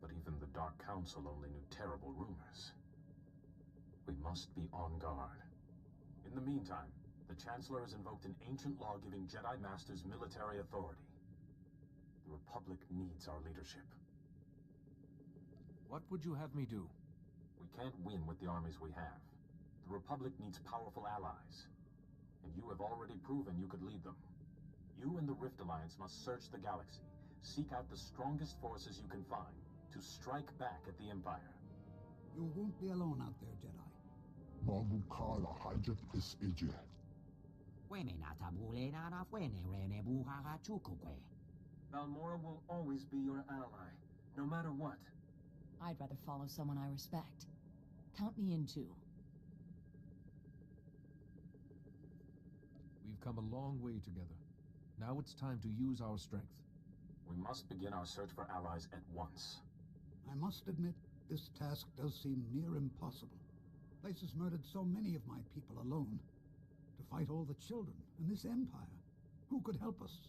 but even the Dark Council only knew terrible rumors. We must be on guard. In the meantime, the Chancellor has invoked an ancient law giving Jedi Masters military authority. The Republic needs our leadership. What would you have me do? We can't win with the armies we have. The Republic needs powerful allies. And you have already proven you could lead them. You and the Rift Alliance must search the galaxy, seek out the strongest forces you can find, to strike back at the Empire. You won't be alone out there, Jedi. Balmora will always be your ally, no matter what. I'd rather follow someone I respect. Count me in too. We've come a long way together. Now it's time to use our strength. We must begin our search for allies at once. I must admit, this task does seem near impossible. Places murdered so many of my people alone. To fight all the children in this empire. Who could help us?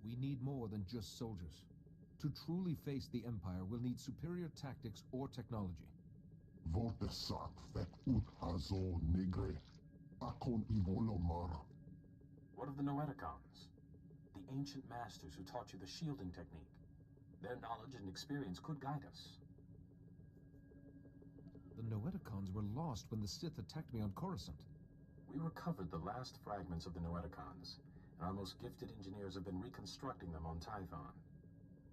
We need more than just soldiers. To truly face the Empire, we'll need superior tactics or technology. What of the Noeticons? The ancient masters who taught you the shielding technique. Their knowledge and experience could guide us. The Noeticons were lost when the Sith attacked me on Coruscant. We recovered the last fragments of the Noeticons, and our most gifted engineers have been reconstructing them on Tython.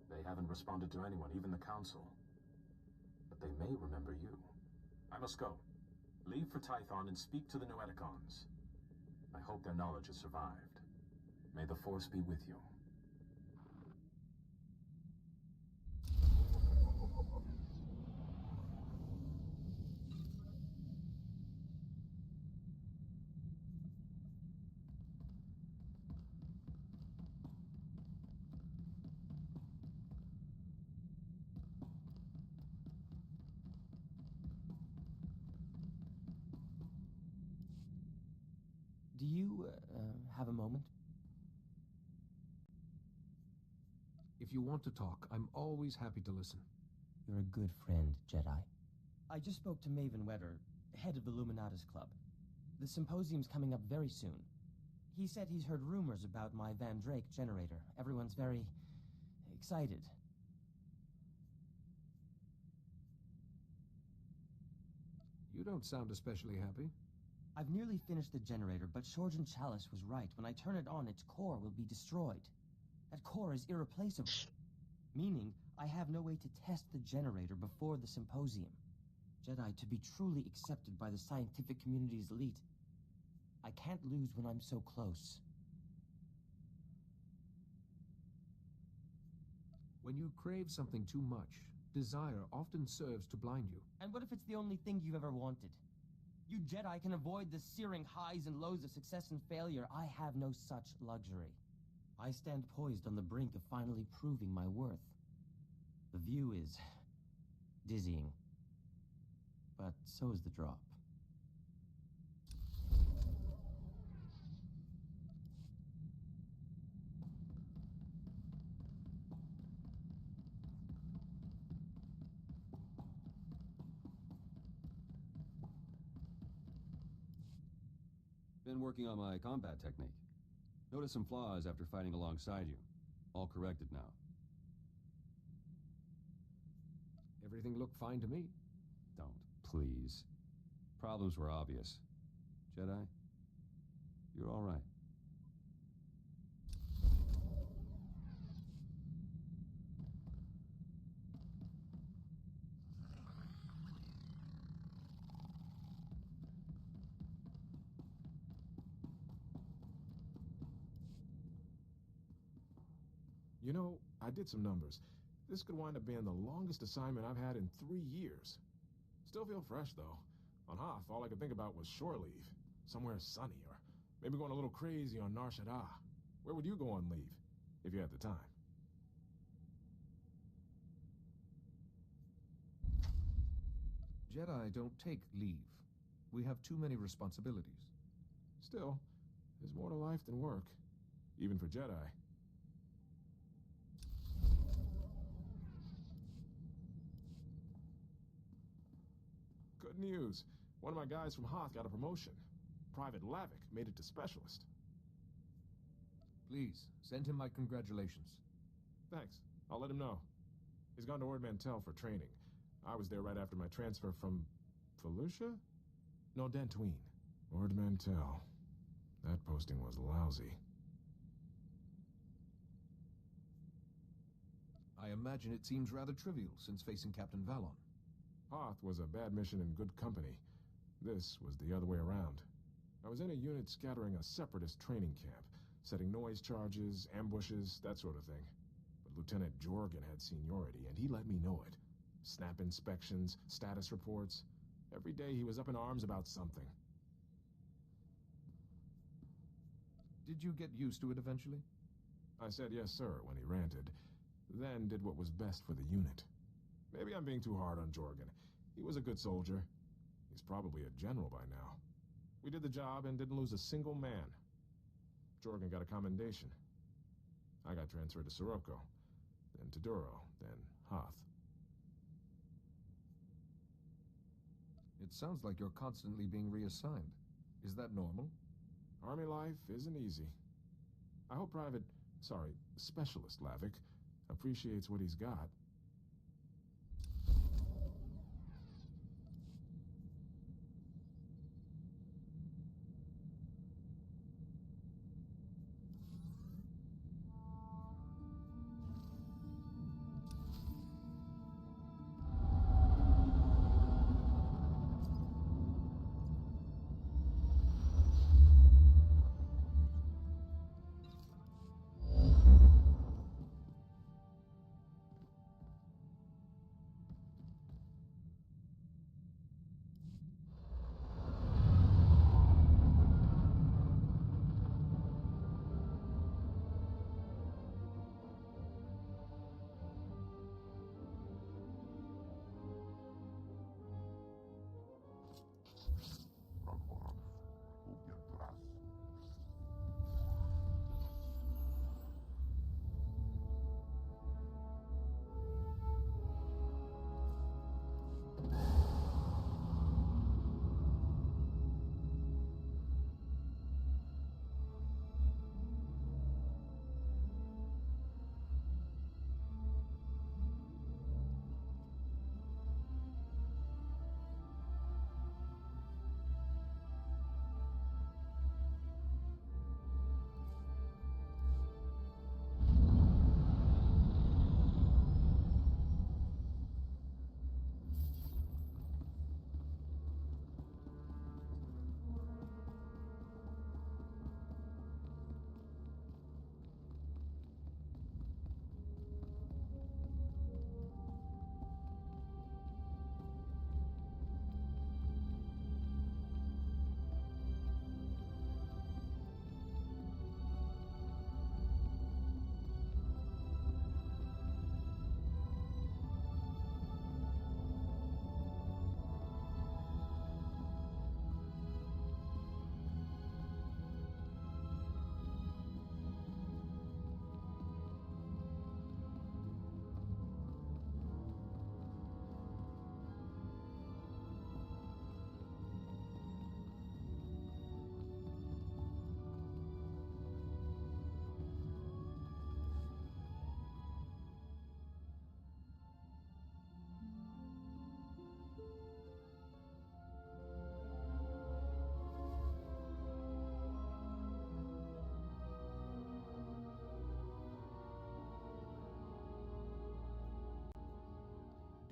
They haven't responded to anyone, even the Council. But they may remember you. I must go. Leave for Tython and speak to the Noeticons. I hope their knowledge has survived. May the Force be with you. Do you, have a moment? If you want to talk, I'm always happy to listen. You're a good friend, Jedi. I just spoke to Maven Wetter, head of the Luminatus Club. The symposium's coming up very soon. He said he's heard rumors about my Van Drake generator. Everyone's very excited. You don't sound especially happy. I've nearly finished the generator, but Shorjan Chalice was right. When I turn it on, its core will be destroyed. That core is irreplaceable. Meaning, I have no way to test the generator before the symposium. Jedi, to be truly accepted by the scientific community's elite, I can't lose when I'm so close. When you crave something too much, desire often serves to blind you. And what if it's the only thing you've ever wanted? You Jedi can avoid the searing highs and lows of success and failure. I have no such luxury. I stand poised on the brink of finally proving my worth. The view is dizzying. But so is the drop. Been working on my combat technique. Noticed some flaws after fighting alongside you. All corrected now. Everything looked fine to me. Don't, please. Problems were obvious. Jedi, you're all right. You know, I did some numbers. This could wind up being the longest assignment I've had in 3 years. Still feel fresh, though. On Hoth, all I could think about was shore leave. Somewhere sunny, or maybe going a little crazy on Nar Shaddaa. Where would you go on leave, if you had the time? Jedi don't take leave. We have too many responsibilities. Still, there's more to life than work, even for Jedi. Good news. One of my guys from Hoth got a promotion. Private Lavic made it to Specialist. Please, send him my congratulations. Thanks. I'll let him know. He's gone to Ord Mantell for training. I was there right after my transfer from... Felucia? No, Dantooine. Ord Mantell. That posting was lousy. I imagine it seems rather trivial since facing Captain Valon. Hoth was a bad mission in good company. This was the other way around. I was in a unit scattering a separatist training camp, setting noise charges, ambushes, that sort of thing. But Lieutenant Jorgen had seniority, and he let me know it. Snap inspections, status reports. Every day he was up in arms about something. Did you get used to it eventually? I said yes, sir, when he ranted. Then did what was best for the unit. Maybe I'm being too hard on Jorgen. He was a good soldier. He's probably a general by now. We did the job and didn't lose a single man. Jorgen got a commendation. I got transferred to Sirocco, then to Duro, then Hoth. It sounds like you're constantly being reassigned. Is that normal? Army life isn't easy. I hope Specialist Lavic appreciates what he's got.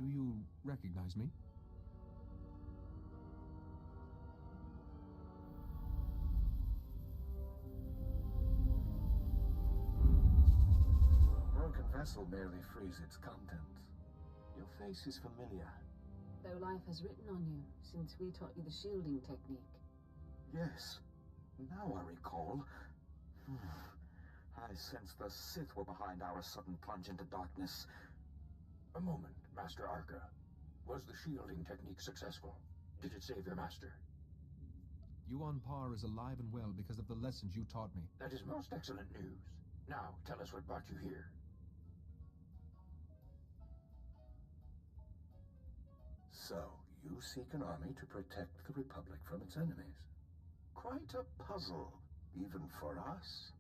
Do you recognize me? Broken vessel merely frees its contents. Your face is familiar. Though life has written on you since we taught you the shielding technique. Yes. Now I recall. I sensed the Sith were behind our sudden plunge into darkness. A moment, Master Arca. Was the shielding technique successful? Did it save your master? Yuan Par is alive and well because of the lessons you taught me. That is most excellent news. Now, tell us what brought you here. So, you seek an army to protect the Republic from its enemies. Quite a puzzle, even for us.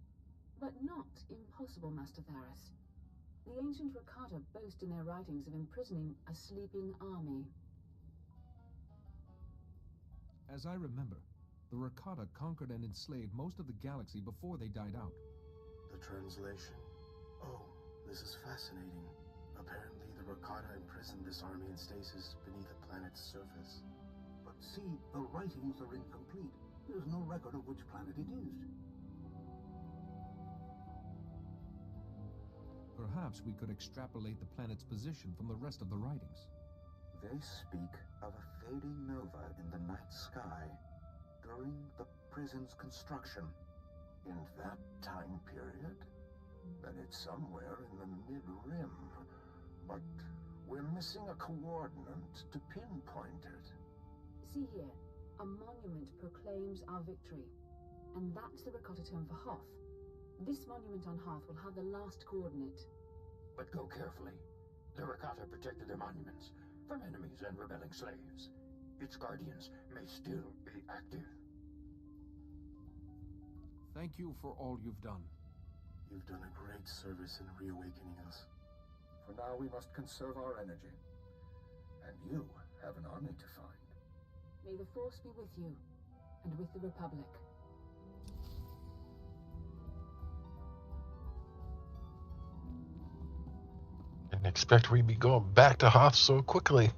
But not impossible, Master Tharis. The ancient Rakata boast in their writings of imprisoning a sleeping army. As I remember, the Rakata conquered and enslaved most of the galaxy before they died out. The translation. Oh, this is fascinating. Apparently, the Rakata imprisoned this army in stasis beneath the planet's surface. But see, the writings are incomplete. There's no record of which planet it used. Perhaps we could extrapolate the planet's position from the rest of the writings. They speak of a fading nova in the night sky during the prison's construction. In that time period, then it's somewhere in the mid-rim. But we're missing a coordinate to pinpoint it. See here, a monument proclaims our victory. And that's the Rakata term for Hoth. This monument on Hoth will have the last coordinate. But go carefully. The Rakata protected their monuments from enemies and rebelling slaves. Its guardians may still be active. Thank you for all you've done. You've done a great service in reawakening us. For now, we must conserve our energy. And you have an army to find. May the Force be with you, and with the Republic. Didn't expect we'd be going back to Hoth so quickly.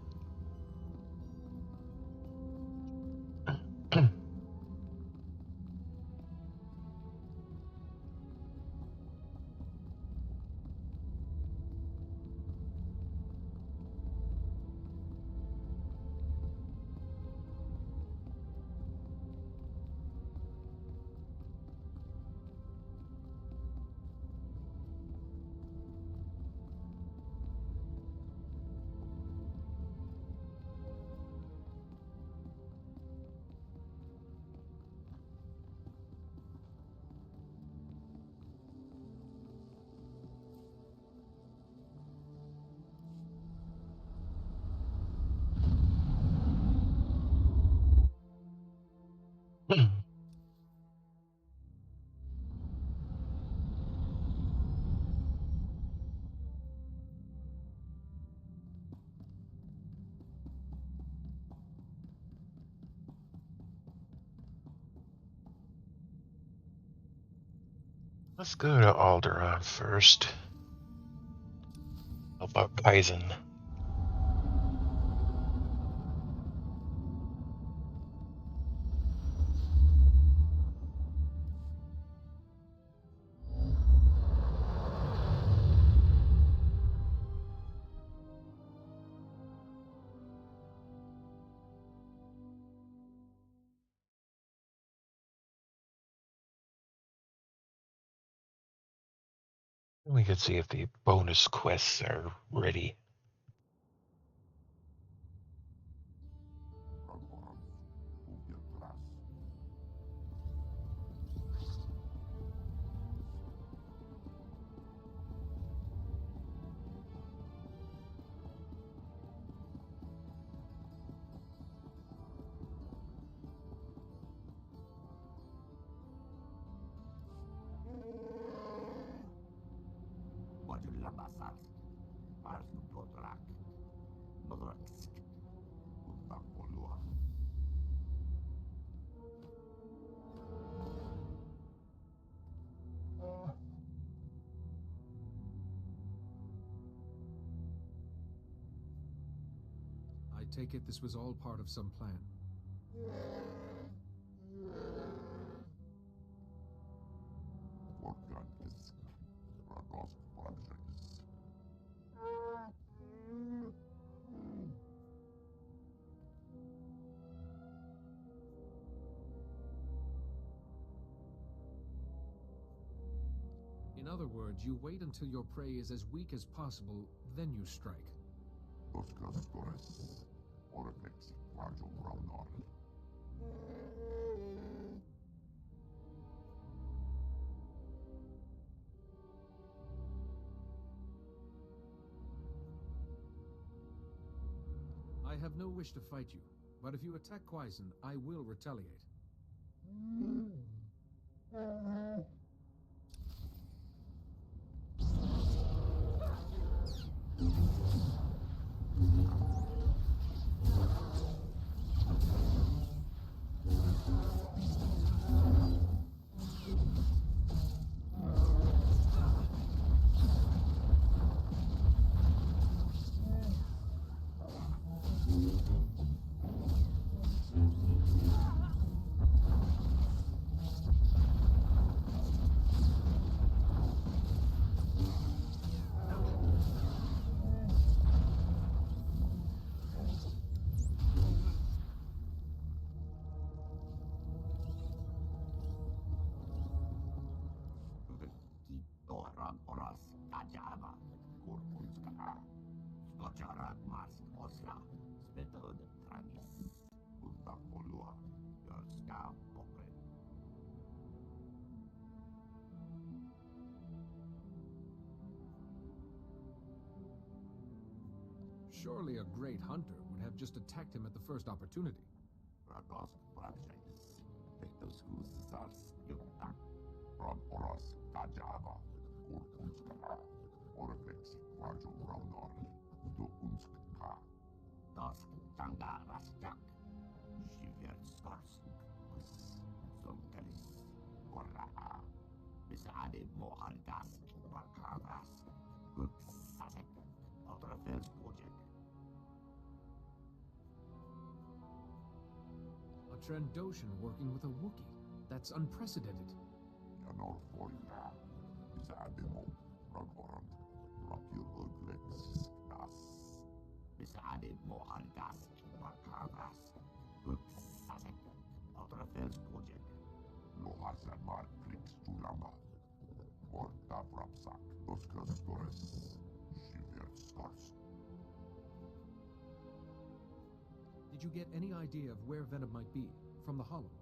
Let's go to Alderaan first. How about Kaizen? We could see if the bonus quests are ready. I take it this was all part of some plan. In other words, you wait until your prey is as weak as possible, then you strike. I have no wish to fight you, but if you attack Quaisen, I will retaliate. Surely a great hunter would have just attacked him at the first opportunity. A Trandoshan working with a Wookiee. That's unprecedented. Did you get any idea of where Venom might be from the hollow?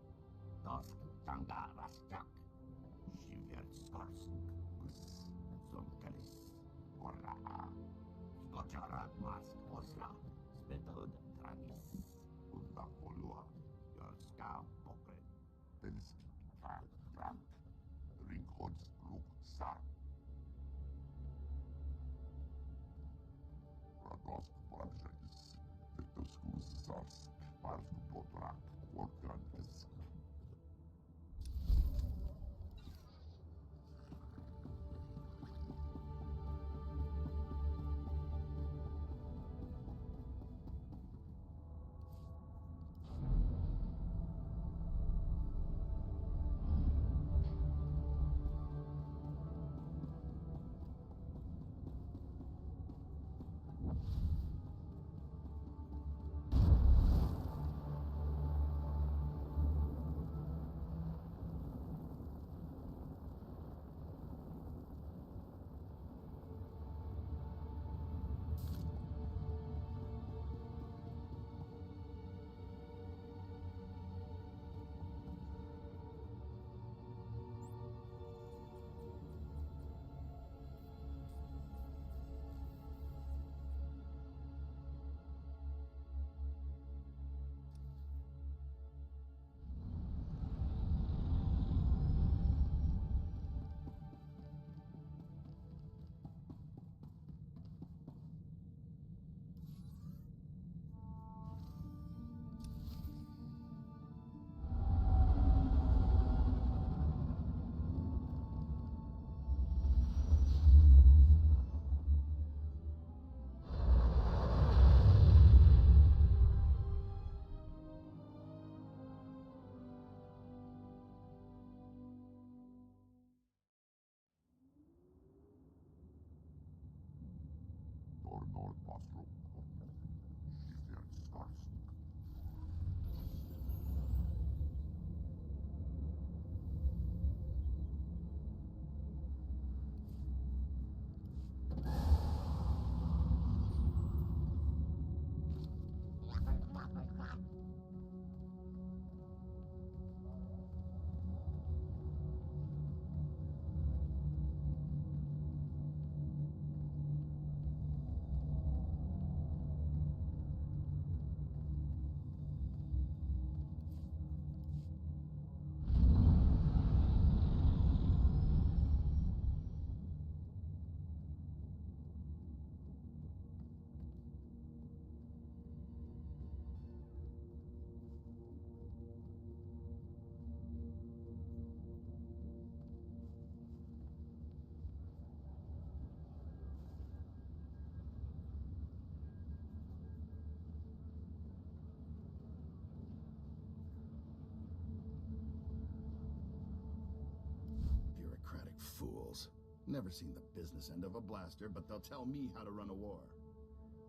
Bureaucratic fools. Never seen the business end of a blaster, but they'll tell me how to run a war.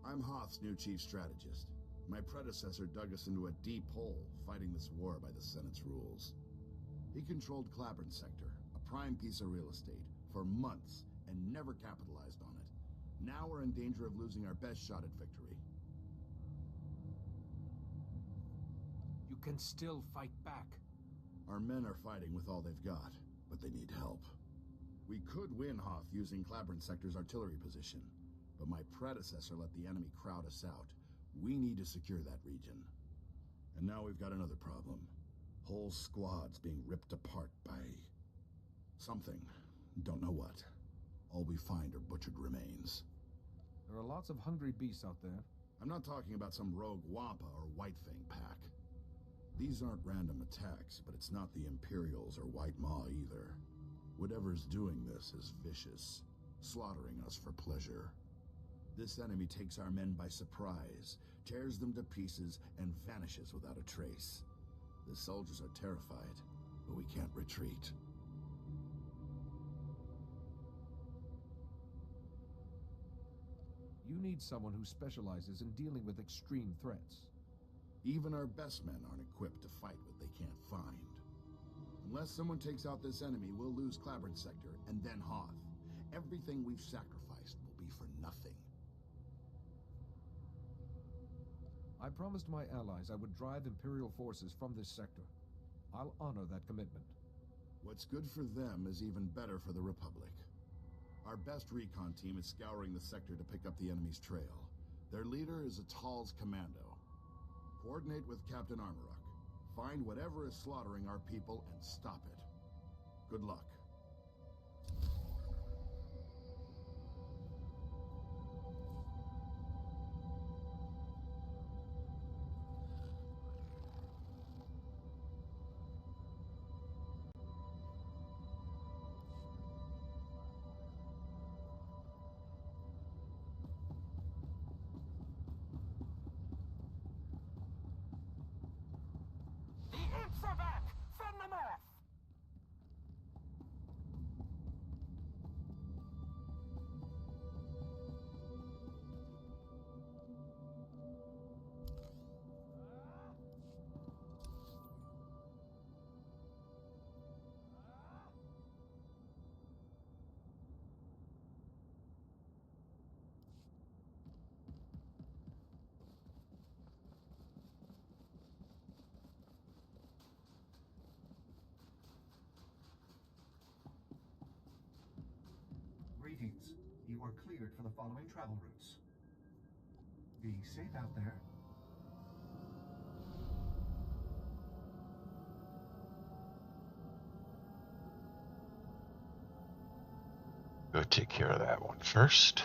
I'm Hoth's new chief strategist. My predecessor dug us into a deep hole, fighting this war by the Senate's rules. He controlled Clapern Sector, a prime piece of real estate, for months, and never capitalized on it. Now we're in danger of losing our best shot at victory. You can still fight back. Our men are fighting with all they've got, but they need help. We could win Hoth using Clapern Sector's artillery position, but my predecessor let the enemy crowd us out. We need to secure that region. And now we've got another problem. Whole squads being ripped apart by something. Don't know what. All we find are butchered remains. There are lots of hungry beasts out there. I'm not talking about some rogue Wampa or Whitefang pack. These aren't random attacks, but it's not the Imperials or White Maw either. Whatever's doing this is vicious, slaughtering us for pleasure. This enemy takes our men by surprise, tears them to pieces, and vanishes without a trace. The soldiers are terrified, but we can't retreat. You need someone who specializes in dealing with extreme threats. Even our best men aren't equipped to fight what they can't find. Unless someone takes out this enemy, we'll lose Clapern Sector, and then Hoth. Everything we've sacrificed will be for nothing. I promised my allies I would drive Imperial forces from this sector. I'll honor that commitment. What's good for them is even better for the Republic. Our best recon team is scouring the sector to pick up the enemy's trail. Their leader is a Tal's commando. Coordinate with Captain Armorock. Find whatever is slaughtering our people and stop it. Good luck. Greetings. You are cleared for the following travel routes. Be safe out there. Go take care of that one first.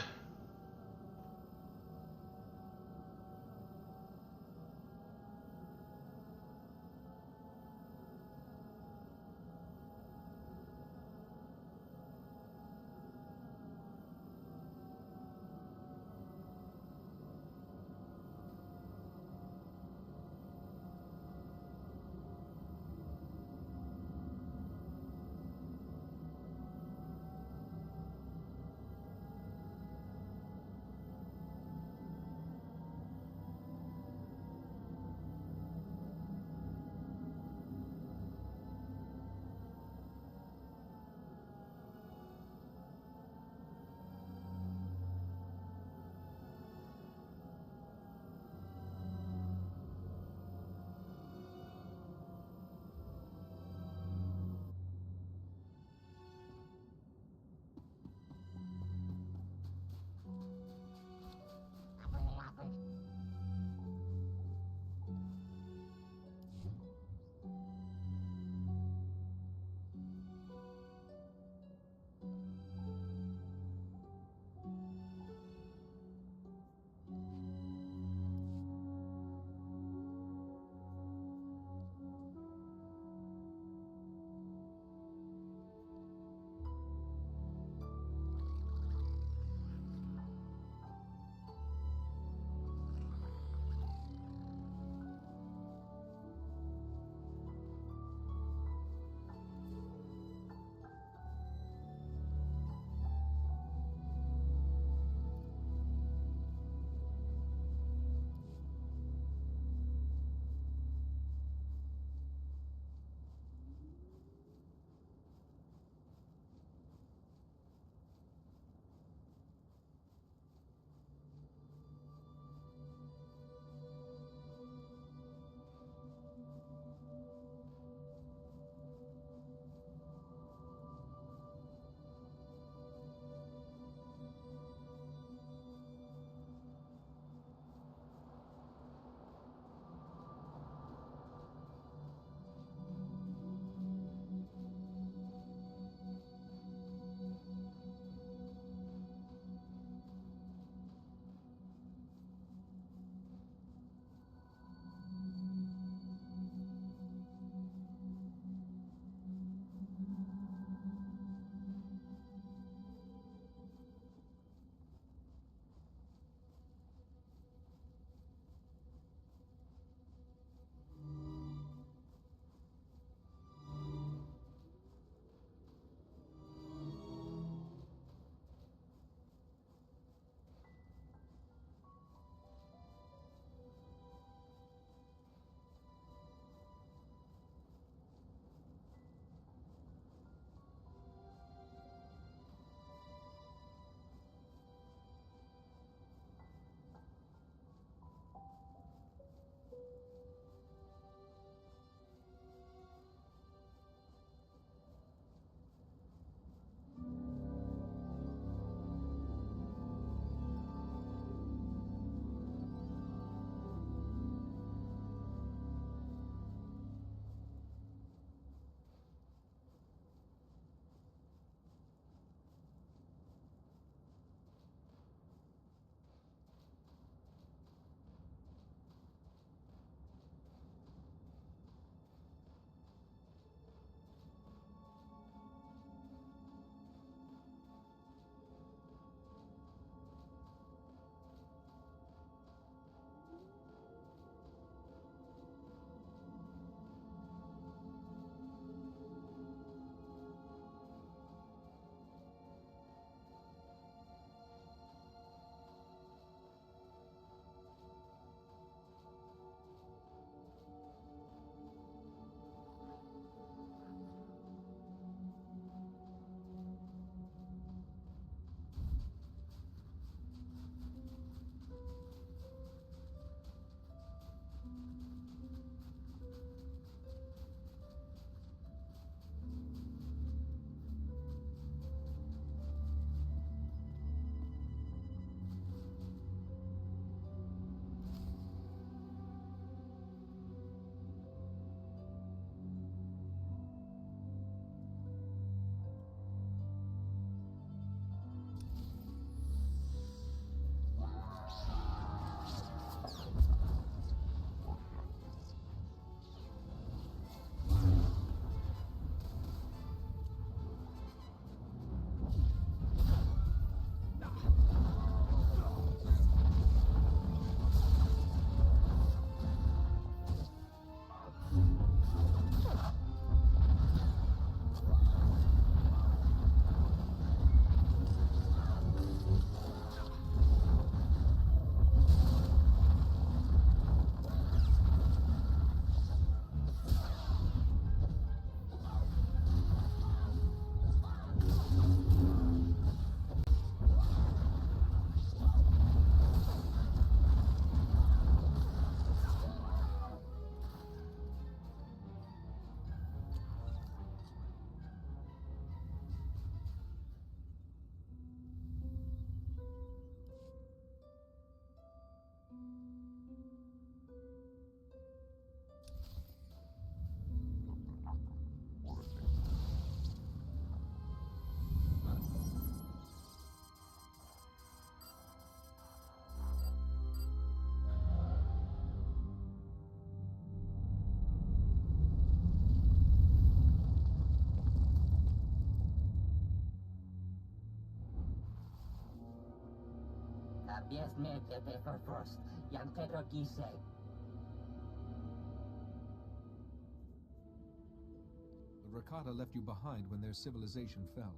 The Rakata left you behind when their civilization fell.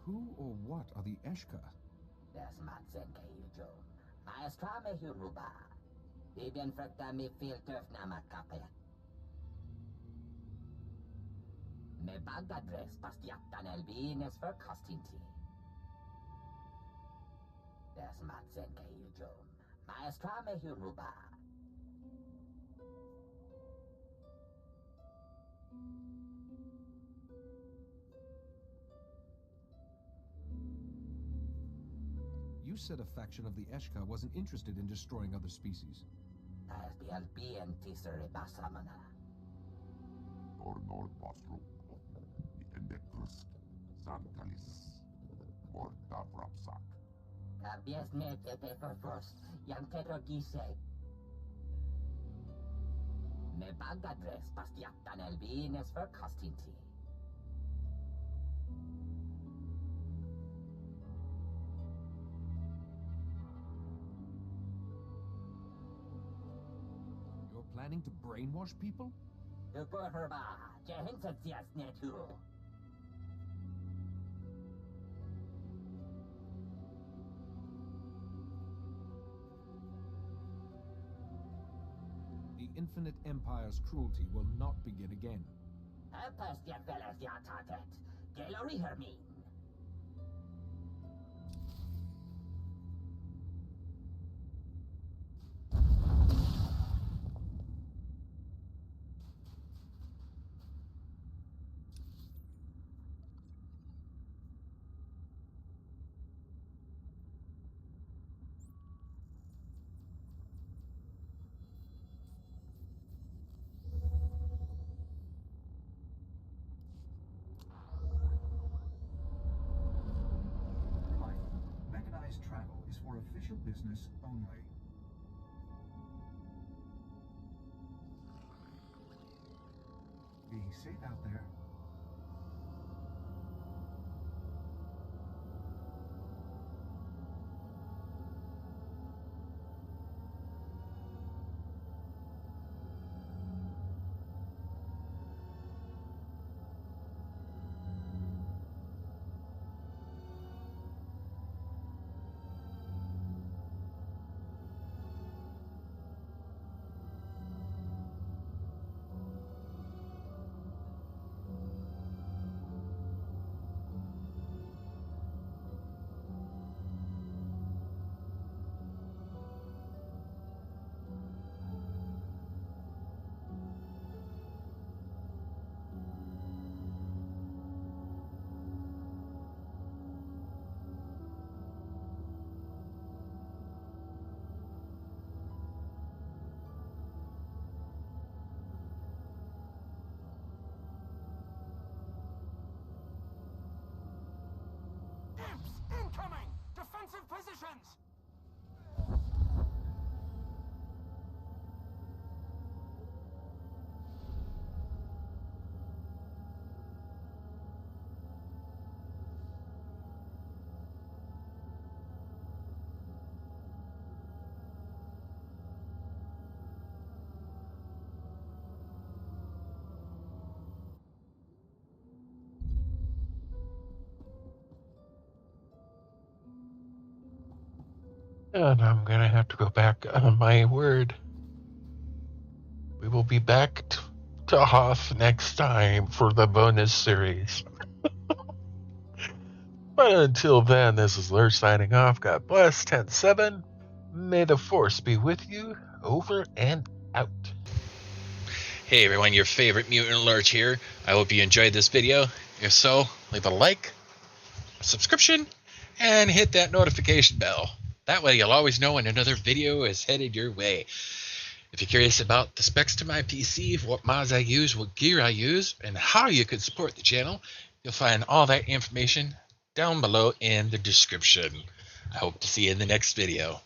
Who or what are the Eshka? You said a faction of the Eshka wasn't interested in destroying other species. You're planning to brainwash people? The Infinite Empire's cruelty will not begin again. Mechanized travel is for official business only. Be safe out there. Incoming! Defensive positions! And I'm gonna have to go back on my word. We will be back to Hoth next time for the bonus series. But until then, this is Lurch signing off. God bless. 10-7. May the force be with you. Over and out. Hey everyone, your favorite Mutant Lurch here. I hope you enjoyed this video. If so, leave a like, a subscription, and hit that notification bell. That way you'll always know when another video is headed your way. If you're curious about the specs to my PC, what mods I use, what gear I use, and how you can support the channel, you'll find all that information down below in the description. I hope to see you in the next video.